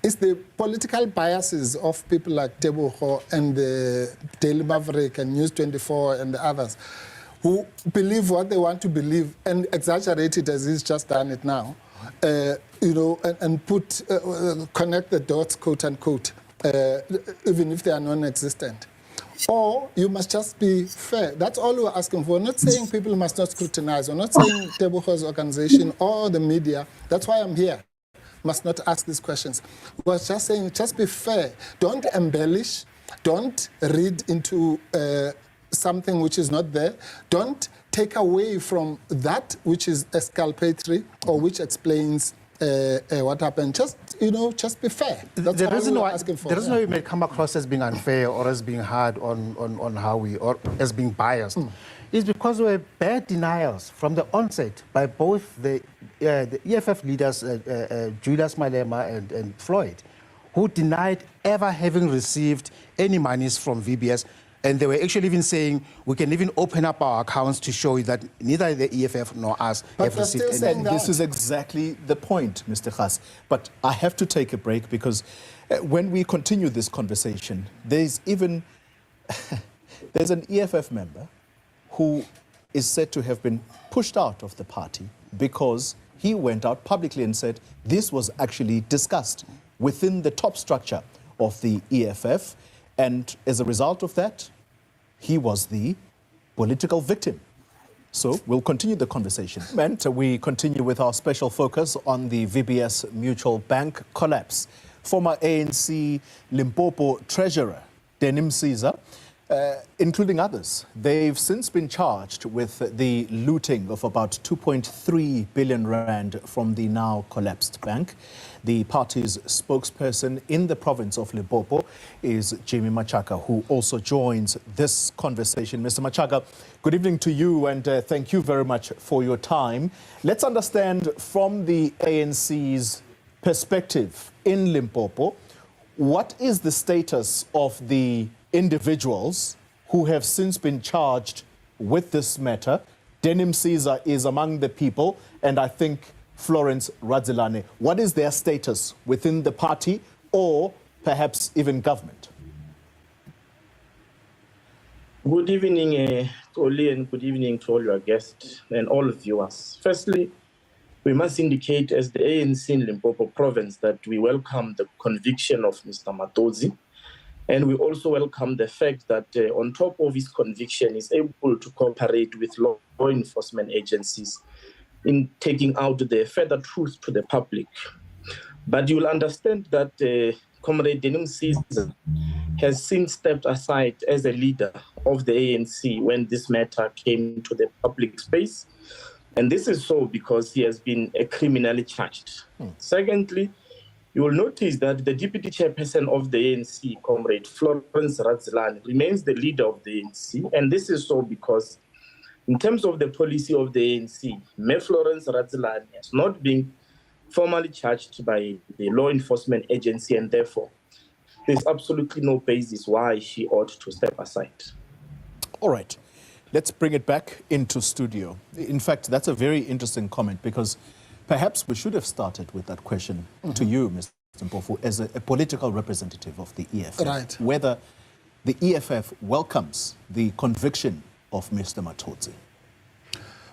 It's the political biases of people like Tebogo and the Daily Maverick and News 24 and the others who believe what they want to believe and exaggerate it as he's just done it now, and connect the dots, quote unquote, even if they are non-existent. Or you must just be fair. That's all we're asking for. We're not saying people must not scrutinize. We're not saying Tebogo's organization or the media, that's why I'm here, must not ask these questions. We're just saying, just be fair. Don't embellish. Don't read into something which is not there. Don't take away from that which is exculpatory or which explains what happened. Just be fair. That's the all reason we're why asking for. The reason why we may come across as being unfair or as being hard on how we, or as being biased, is because there were bad denials from the onset by both the EFF leaders, Julius Malema and Floyd, who denied ever having received any monies from VBS. And they were actually even saying, we can even open up our accounts to show you that neither the EFF nor us have received any. And this is exactly the point, Mr. Khas. But I have to take a break because when we continue this conversation, there's even there's an EFF member who is said to have been pushed out of the party because he went out publicly and said this was actually discussed within the top structure of the EFF. And as a result of that, he was the political victim. So we'll continue the conversation. And we continue with our special focus on the VBS Mutual Bank collapse. Former ANC Limpopo treasurer, Denim Caesar, including others, they've since been charged with the looting of about 2.3 billion rand from the now collapsed bank. The party's spokesperson in the province of Limpopo is Jimmy Machaka, who also joins this conversation. Mr. Machaka, good evening to you, and thank you very much for your time. Let's understand from the ANC's perspective in Limpopo, what is the status of the individuals who have since been charged with this matter? Denim Caesar is among the people, and I think Florence Radzilane. What is their status within the party or perhaps even government? Good evening, Oli, and good evening to all your guests and all viewers. Firstly, we must indicate as the ANC in Limpopo province that we welcome the conviction of Mr. Matodzi. And we also welcome the fact that on top of his conviction, he's able to cooperate with law enforcement agencies in taking out the further truth to the public. But you will understand that Comrade Denim Caesar has since stepped aside as a leader of the ANC when this matter came to the public space. And this is so because he has been criminally charged. Secondly, you will notice that the deputy chairperson of the ANC, Comrade Florence Radzilane, remains the leader of the ANC. And this is so because in terms of the policy of the ANC, Ms. Florence Radzilane has not been formally charged by the law enforcement agency, and therefore there's absolutely no basis why she ought to step aside. All right. Let's bring it back into studio. In fact, that's a very interesting comment because perhaps we should have started with that question to you, Mr. Mpofu, as a political representative of the EFF. Right. Whether the EFF welcomes the conviction of Mr. Matodzi.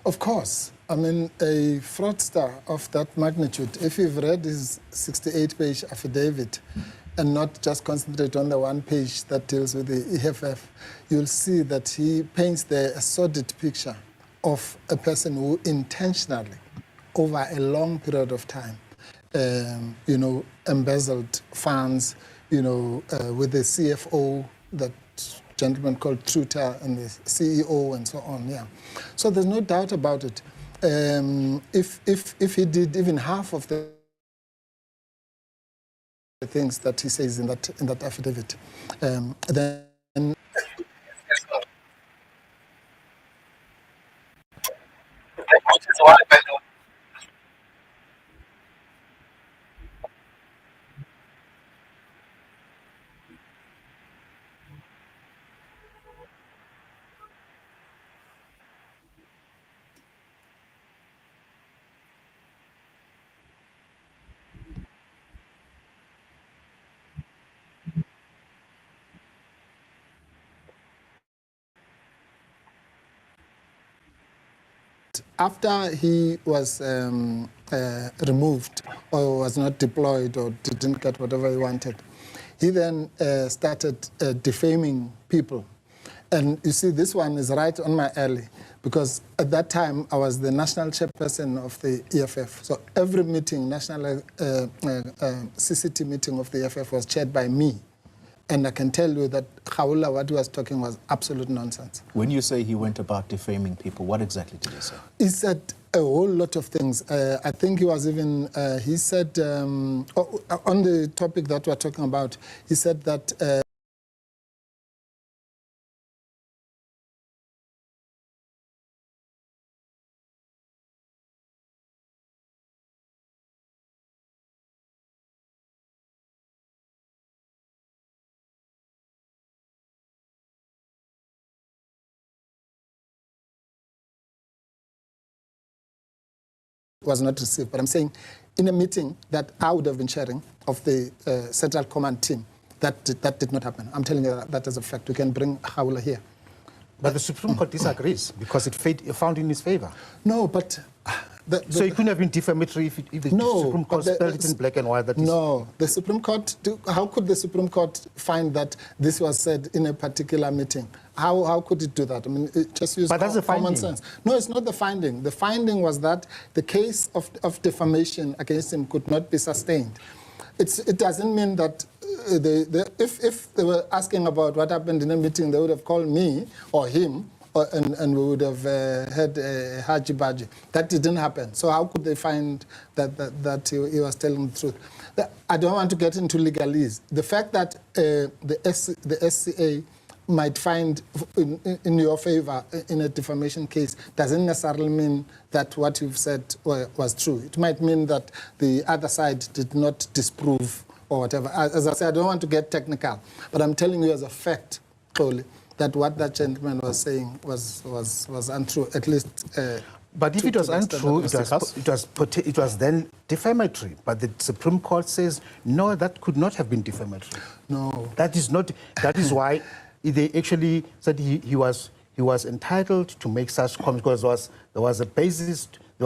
Of course. I mean, a fraudster of that magnitude, if you've read his 68-page affidavit and not just concentrate on the one page that deals with the EFF, you'll see that he paints the sordid picture of a person who intentionally, over a long period of time, embezzled funds, with the CFO that gentleman called Truter and the CEO and so on. Yeah, so there's no doubt about it. If he did even half of the things that he says in that affidavit, then. After he was removed or was not deployed or didn't get whatever he wanted, he then started defaming people. And you see, this one is right on my alley, because at that time I was the national chairperson of the EFF. So every meeting, national CCT meeting of the EFF was chaired by me. And I can tell you that Khawula, what he was talking was absolute nonsense. When you say he went about defaming people, what exactly did he say? He said a whole lot of things. I think he was even, he said, on the topic that we're talking about, he said that was not received. But I'm saying in a meeting that I would have been chairing of the Central Command team, that did not happen. I'm telling you that as a fact. We can bring Khawula here. But the Supreme Court disagrees because it found in his favor. No, but... so it couldn't have been defamatory if the Supreme Court spelled it in black and white? The Supreme Court, how could the Supreme Court find that this was said in a particular meeting? How could it do that? I mean, it just use common sense. No, it's not the finding. The finding was that the case of defamation against him could not be sustained. It doesn't mean that if they were asking about what happened in a meeting, they would have called me or him, and we would have had Haji Baji. That didn't happen. So how could they find that he was telling the truth? I don't want to get into legalese. The fact that the SCA might find in your favor in a defamation case doesn't necessarily mean that what you've said was true. It might mean that the other side did not disprove or whatever. As I said, I don't want to get technical, but I'm telling you as a fact, Toli, that what that gentleman was saying was untrue, at least. But if it was untrue, it was then defamatory. But the Supreme Court says, no, that could not have been defamatory. No. That is not. That is why they actually said he was entitled to make such comments, because there was a basis. It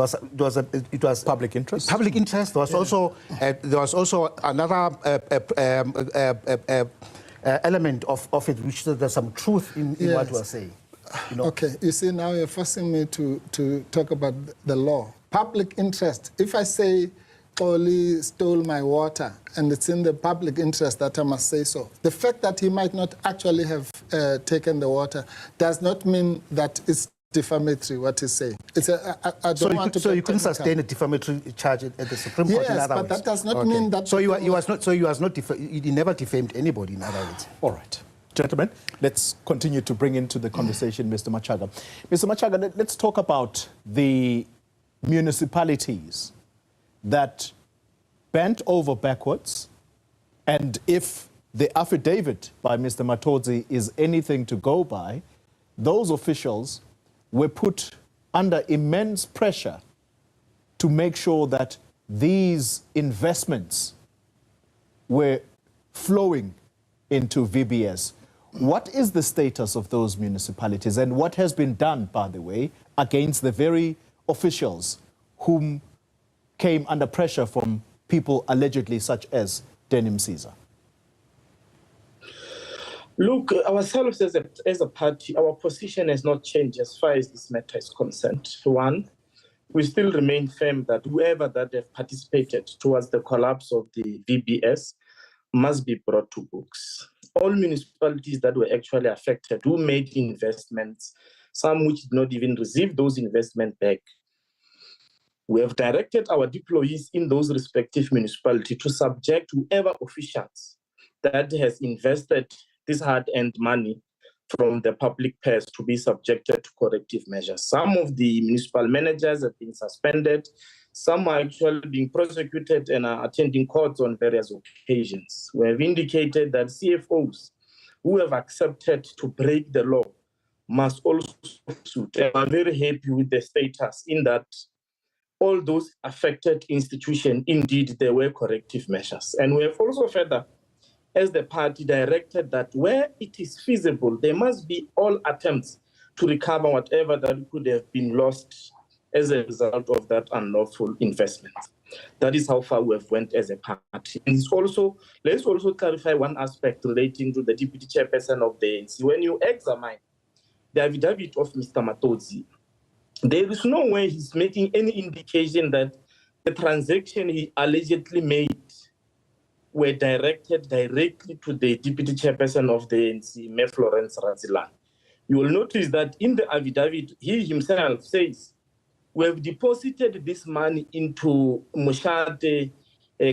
was public interest. Public interest. There was also another element of it, which there's some truth in what we're saying. You know? Okay, you see, now you're forcing me to talk about the law. Public interest. If I say Oli stole my water and it's in the public interest that I must say so, the fact that he might not actually have taken the water does not mean that it's defamatory what he's saying. I don't want to. So you couldn't sustain a defamatory charge at the Supreme Court. Yes, but that does not mean that. So he never defamed anybody. In other words. All right, gentlemen, let's continue to bring into the conversation Mr. Machaga. Mr. Machaga, let's talk about the municipalities that bent over backwards, and if the affidavit by Mr. Matodzi is anything to go by, those officials were put under immense pressure to make sure that these investments were flowing into VBS. What is the status of those municipalities, and what has been done, by the way, against the very officials whom came under pressure from people allegedly such as Denim Caesar? Look, ourselves as a party, our position has not changed as far as this matter is concerned. One, we still remain firm that whoever that have participated towards the collapse of the VBS must be brought to books. all municipalities that were actually affected who made investments, some which did not even receive those investments back. We have directed our deployees in those respective municipalities to subject whoever officials that has invested this hard-earned money from the public purse to be subjected to corrective measures. Some of the municipal managers have been suspended. Some are actually being prosecuted and are attending courts on various occasions. We have indicated that CFOs who have accepted to break the law must also suit. And I'm very happy with the status in that all those affected institutions, indeed, there were corrective measures. And we have also further, as the party, directed that where it is feasible, there must be all attempts to recover whatever that could have been lost as a result of that unlawful investment. That is how far we have went as a party. And let's also clarify one aspect relating to the deputy chairperson of the ANC. When you examine the affidavit of Mr. Matodzi, there is no way he's making any indication that the transaction he allegedly made were directed directly to the deputy chairperson of the ANC, Me Florence Radzilan. You will notice that in the affidavit, he himself says, we have deposited this money into Mushate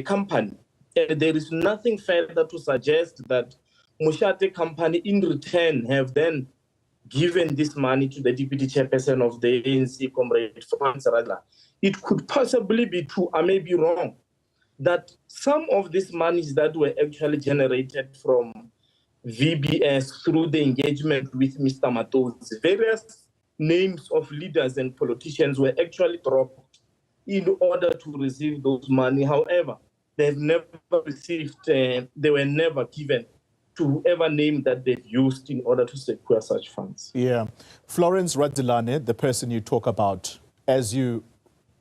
company. And there is nothing further to suggest that Mushate company in return have then given this money to the deputy chairperson of the ANC, Comrade Florence Radzilan. It could possibly be true, I may be wrong, that some of these monies that were actually generated from VBS through the engagement with Mr. Matodzi, various names of leaders and politicians were actually dropped in order to receive those money. However, they've never received, they were never given to whoever name that they've used in order to secure such funds. Yeah. Florence Radzilan, the person you talk about, as you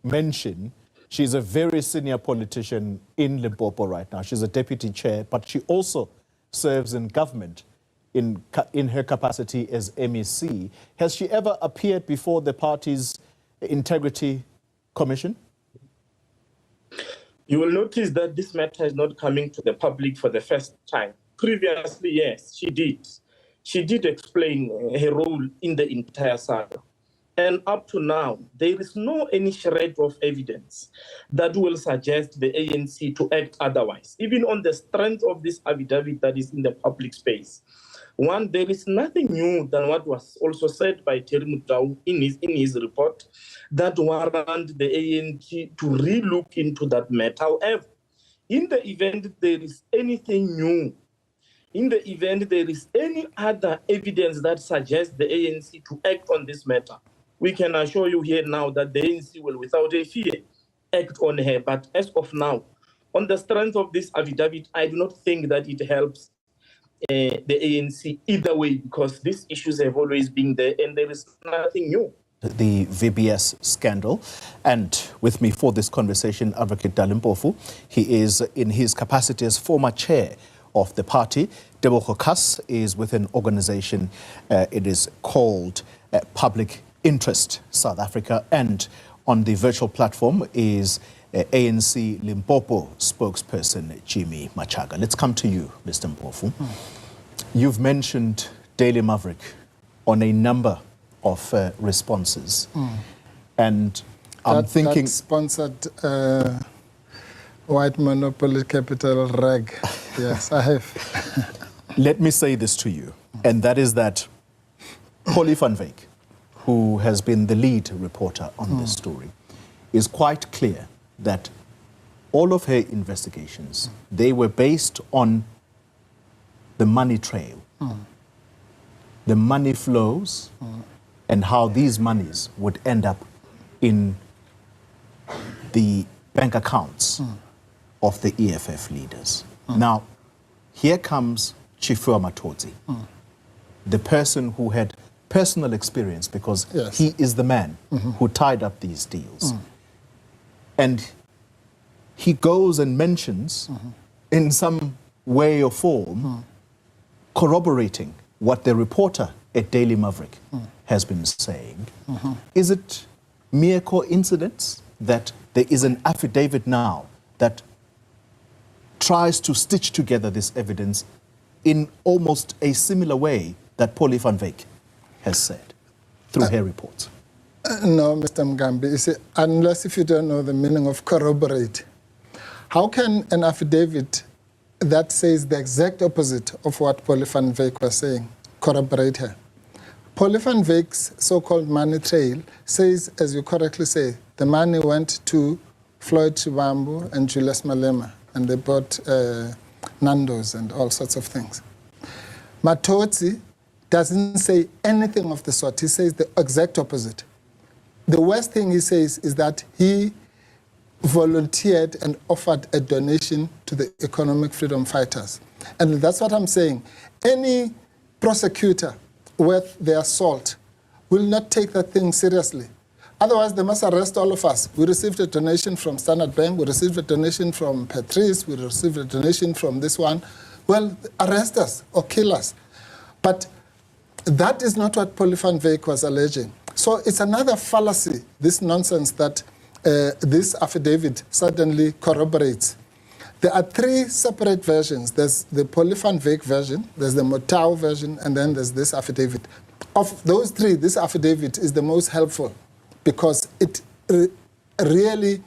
mentioned, she's a very senior politician in Limpopo right now. She's a deputy chair, but she also serves in government in her capacity as MEC. Has she ever appeared before the party's Integrity Commission? You will notice that this matter is not coming to the public for the first time. Previously, yes, she did. She did explain her role in the entire saga. And up to now, there is no any shred of evidence that will suggest the ANC to act otherwise, even on the strength of this affidavit that is in the public space. One, there is nothing new than what was also said by Terry Mutau in his report that warrant the ANC to relook into that matter. However, in the event there is anything new, in the event there is any other evidence that suggests the ANC to act on this matter, we can assure you here now that the ANC will, without a fear, act on her. But as of now, on the strength of this affidavit, I do not think that it helps the ANC either way, because these issues have always been there and there is nothing new. The VBS scandal. And with me for this conversation, Advocate Dalimpofu. He is in his capacity as former chair of the party. Debo Kas is with an organization, it is called Public Interest South Africa, and on the virtual platform is ANC Limpopo spokesperson Jimmy Machaga. Let's come to you, Mr. Mpofu. You've mentioned Daily Maverick on a number of responses, and I'm thinking... That sponsored White Monopoly Capital Reg. Yes, I have. Let me say this to you, and that is that Polly van Wyk, who has been the lead reporter on this story, is quite clear that all of her investigations, they were based on the money trail, the money flows, and how these monies would end up in the bank accounts of the EFF leaders. Now, here comes Chifua Matodzi, the person who had personal experience, because he is the man who tied up these deals. And he goes and mentions in some way or form corroborating what the reporter at Daily Maverick has been saying. Is it mere coincidence that there is an affidavit now that tries to stitch together this evidence in almost a similar way that Polly van Wyk has said through her reports? No, Mr. Mgambi, you see, unless if you don't know the meaning of corroborate. How can an affidavit that says the exact opposite of what Polly van Wyk was saying corroborate her? Polly van Wyk's so-called money trail says, as you correctly say, the money went to Floyd Shibambu and Julius Malema, and they bought Nando's and all sorts of things. Matotsi doesn't say anything of the sort. He says the exact opposite. The worst thing he says is that he volunteered and offered a donation to the economic freedom fighters. And that's what I'm saying. Any prosecutor worth their salt will not take that thing seriously. Otherwise, they must arrest all of us. We received a donation from Standard Bank, we received a donation from Patrice, we received a donation from this one. Well, arrest us or kill us. But that is not what Polly van Wyk was alleging. So it's another fallacy, this nonsense that this affidavit suddenly corroborates. There are three separate versions. There's the Polly van Wyk version, there's the Motau version, and then there's this affidavit. Of those three, this affidavit is the most helpful because it really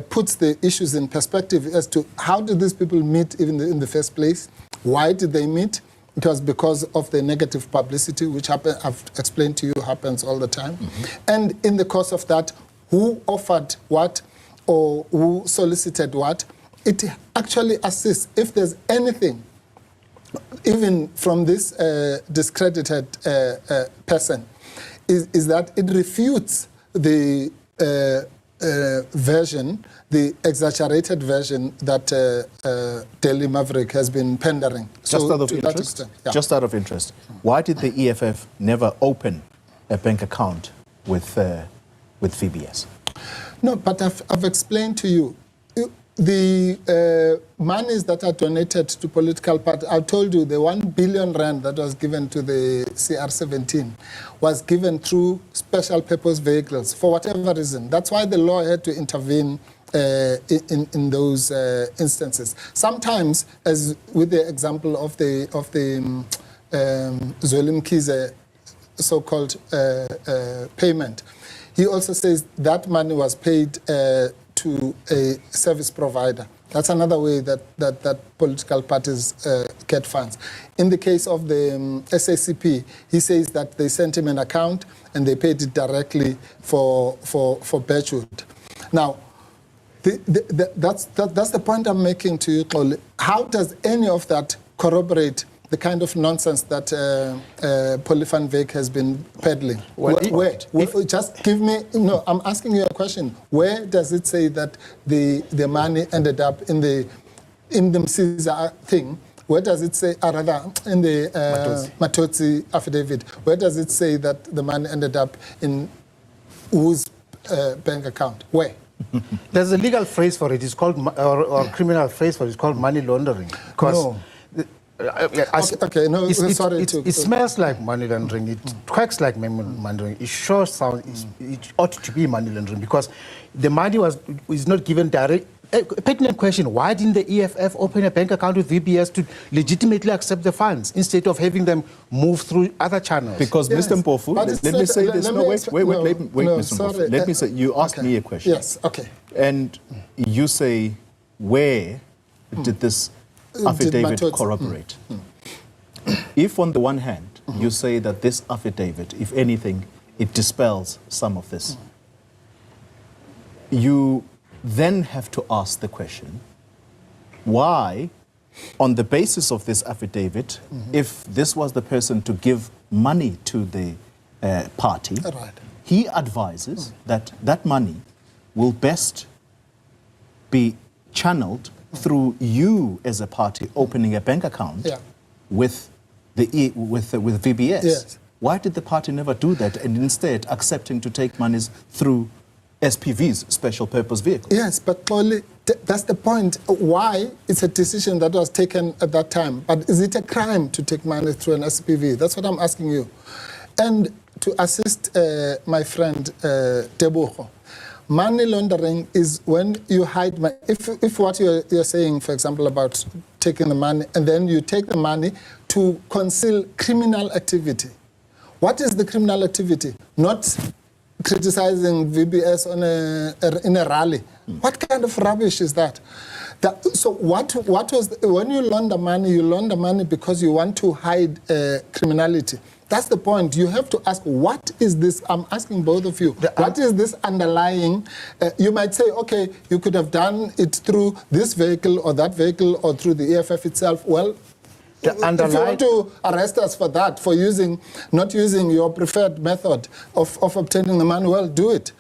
puts the issues in perspective as to how did these people meet even in the first place? Why did they meet? It was because of the negative publicity, which I've explained to you happens all the time. And in the course of that, who offered what or who solicited what? It actually assists. If there's anything, even from this discredited person, is that it refutes the version, the exaggerated version that Daily Maverick has been pendering. Just out of interest? Yeah. Just out of interest, why did the EFF never open a bank account with VBS? No, but I've explained to you. The monies that are donated to political parties, I told you the 1 billion rand that was given to the CR17 was given through special purpose vehicles for whatever reason. That's why the law had to intervene in those instances. Sometimes, as with the example of the Zweli Mkhize so-called payment, he also says that money was paid to a service provider. That's another way that political parties get funds. In the case of the SACP, he says that they sent him an account and they paid it directly for Birchwood. Now, that's the point I'm making to you, Xoli. How does any of that corroborate the kind of nonsense that Polly van Wyk has been peddling? Well, just give me, no, I'm asking you a question. Where does it say that the money ended up in the Msiza thing? Where does it say, or rather, in the Matotsi affidavit, where does it say that the money ended up in whose bank account? Where? There's a legal phrase for it. It's called, or criminal phrase for it. It's called money laundering. No. Okay, no, sorry. It smells like money laundering. It quacks like money laundering. It sure sounds, it ought to be money laundering because the money is not given direct. A pertinent question, why didn't the EFF open a bank account with VBS to legitimately accept the funds instead of having them move through other channels? Because, yes, Mr. Mpofu, let me say this. No, wait, Mr. Mpofu. Let me say, you asked me a question. Yes, okay. And you say, where did this affidavit corroborate? If on the one hand, you say that this affidavit, if anything, it dispels some of this, you then have to ask the question, why, on the basis of this affidavit, if this was the person to give money to the party, he advises that that money will best be channeled through you as a party opening a bank account with VBS. Yes. Why did the party never do that and instead accepting to take monies through SPV's special purpose vehicle? Yes, but clearly that's the point. Why it's a decision that was taken at that time. But is it a crime to take money through an SPV? That's what I'm asking you. And to assist my friend Tebogo, Money laundering is when you hide money. If what you're saying, for example, about taking the money, and then you take the money to conceal criminal activity. What is the criminal activity? Not criticizing VBS in a rally. What kind of rubbish is that? So what was when you launder money because you want to hide criminality. That's the point. You have to ask, what is this? I'm asking both of you. What is this underlying? You might say, okay, you could have done it through this vehicle or that vehicle or through the EFF itself. Well, if you want to arrest us for that, for not using your preferred method of obtaining the money, well, do it.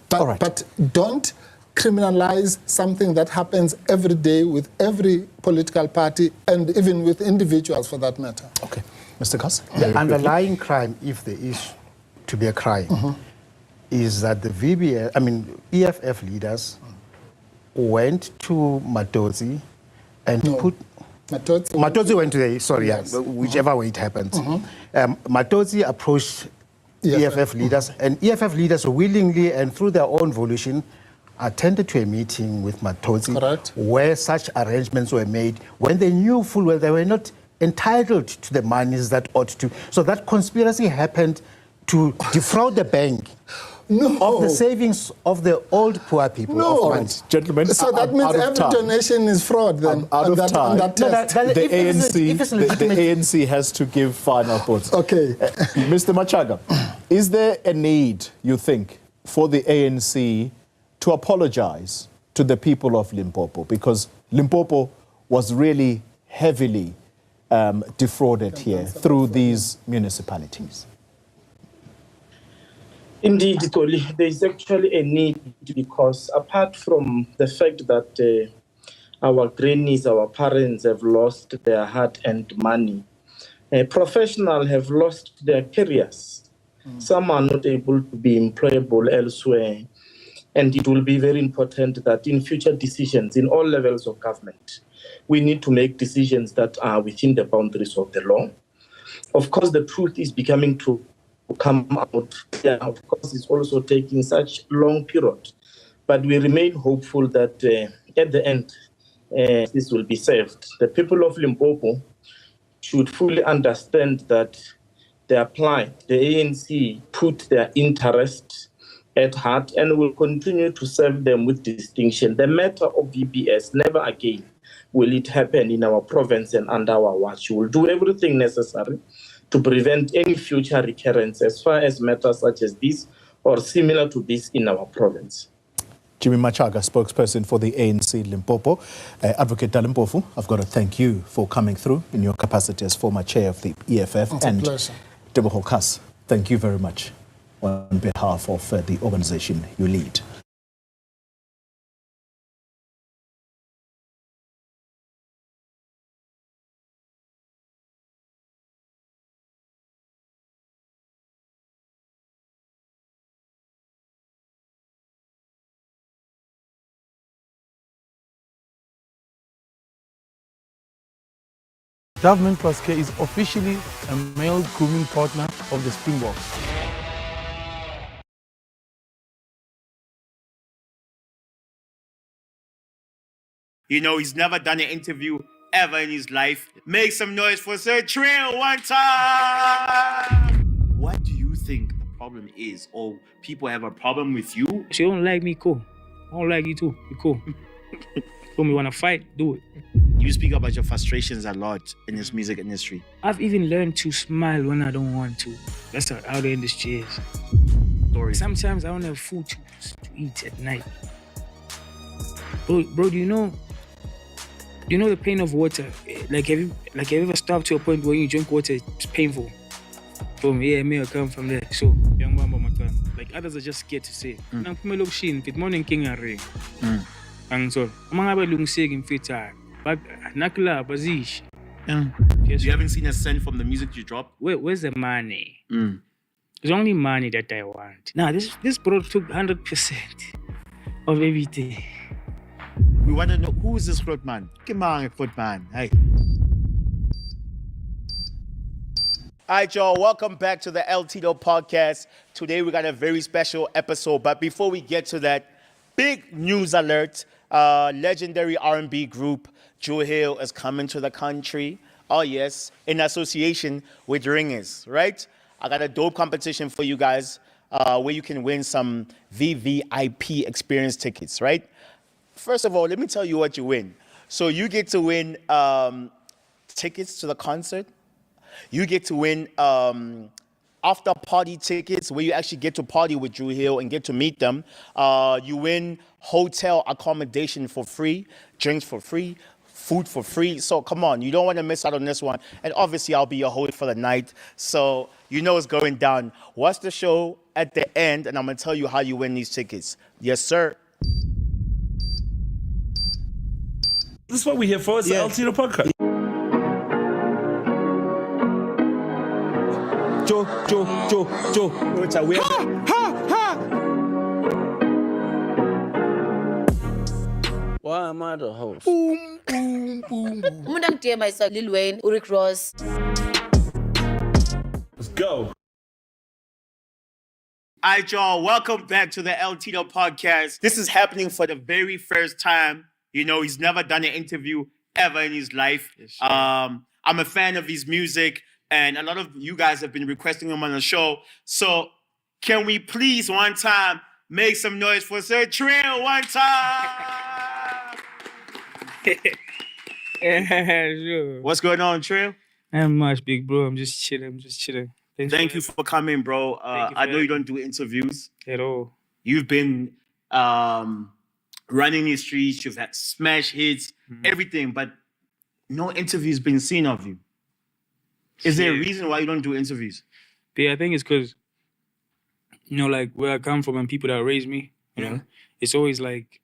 But don't criminalize something that happens every day with every political party and even with individuals for that matter. Okay. Mr. Gus? The underlying crime, if there is to be a crime, is that the EFF leaders went to Matodzi and put... Matodzi went to the, whichever way it happened. Matodzi approached EFF leaders, and EFF leaders willingly and through their own volition attended to a meeting with Matodzi where such arrangements were made when they knew full well they were not entitled to the monies that ought to. So that conspiracy happened to defraud the bank of the savings of the old poor people. No. Gentlemen, so that means every donation is fraud then? Out of time. On that test. The ANC has to give final thoughts. Okay. Mr. Machaga, is there a need, you think, for the ANC to apologize to the people of Limpopo? Because Limpopo was really heavily defrauded here through these municipalities. Indeed, Toli, there is actually a need because apart from the fact that our grannies, our parents have lost their hard-earned money, professionals have lost their careers. Some are not able to be employable elsewhere. And it will be very important that in future decisions in all levels of government, we need to make decisions that are within the boundaries of the law. Of course, the truth is becoming to come out. Yeah, of course, it's also taking such long period. But we remain hopeful that at the end, this will be saved. The people of Limpopo should fully understand that they applied. The ANC put their interests at heart and will continue to serve them with distinction. The matter of VBS, never again will it happen in our province and under our watch. We will do everything necessary to prevent any future recurrence as far as matters such as this or similar to this in our province. Jimmy Machaga, spokesperson for the ANC Limpopo. Advocate Dalimpofu, I've got to thank you for coming through in your capacity as former chair of the EFF. It's and a pleasure. Teboho Kas, thank you very much on behalf of the organization you lead. Government Plus Care is officially a male grooming partner of the Springboks. You know, he's never done an interview ever in his life. Make some noise for Sir Trill one time! What do you think the problem is? Or people have a problem with you? She don't like me, cool. I don't like you too, you cool. When we want to fight, do it. You speak about your frustrations a lot in this music industry. I've even learned to smile when I don't want to. That's how the industry is. Sometimes I don't have food to eat at night. Bro, do you know the pain of water? Like have you ever stopped to a point where you drink water, it's painful? From yeah, me I come from there. So young mama like others are just scared to say. Good morning, King Array. And so among other looking fit but nakla bazish. Yes, you haven't seen a cent from the music you dropped? Where's the money? It's only money that I want. Now this bro took 100% of everything. We want to know who is this footman? Come on, footman. Hey. All right, y'all. Welcome back to the El Tito podcast. Today we got a very special episode. But before we get to that, big news alert. Legendary R&B group Drew Hill is coming to the country. Oh yes, in association with Ringers, right? I got a dope competition for you guys where you can win some VVIP experience tickets, right? First of all, let me tell you what you win. So you get to win tickets to the concert. You get to win after party tickets where you actually get to party with Drew Hill and get to meet them. You win hotel accommodation for free, drinks for free, food for free. So come on, you don't want to miss out on this one. And obviously I'll be your host for the night. So you know it's going down. Watch the show at the end and I'm going to tell you how you win these tickets. Yes, sir. This is what we're here for. It's the Altino podcast. Joe. Why am I the host? Boom. Umuntu dear myself, Lil Wayne, Rick Ross. Let's go. All right, y'all. Welcome back to the El Tito podcast. This is happening for the very first time. You know, he's never done an interview ever in his life. Yes, sure. I'm a fan of his music, and a lot of you guys have been requesting him on the show. So can we please one time make some noise for Sir Trill one time? Sure. What's going on, Trill? Not much, big bro. I'm just chilling. Thank you for coming, bro. I know you don't do interviews at all. You've been running the streets. You've had smash hits, everything, but no interviews been seen of you. Is there a reason why you don't do interviews? Yeah, I think it's because, you know, like where I come from and people that raised me, you know, it's always like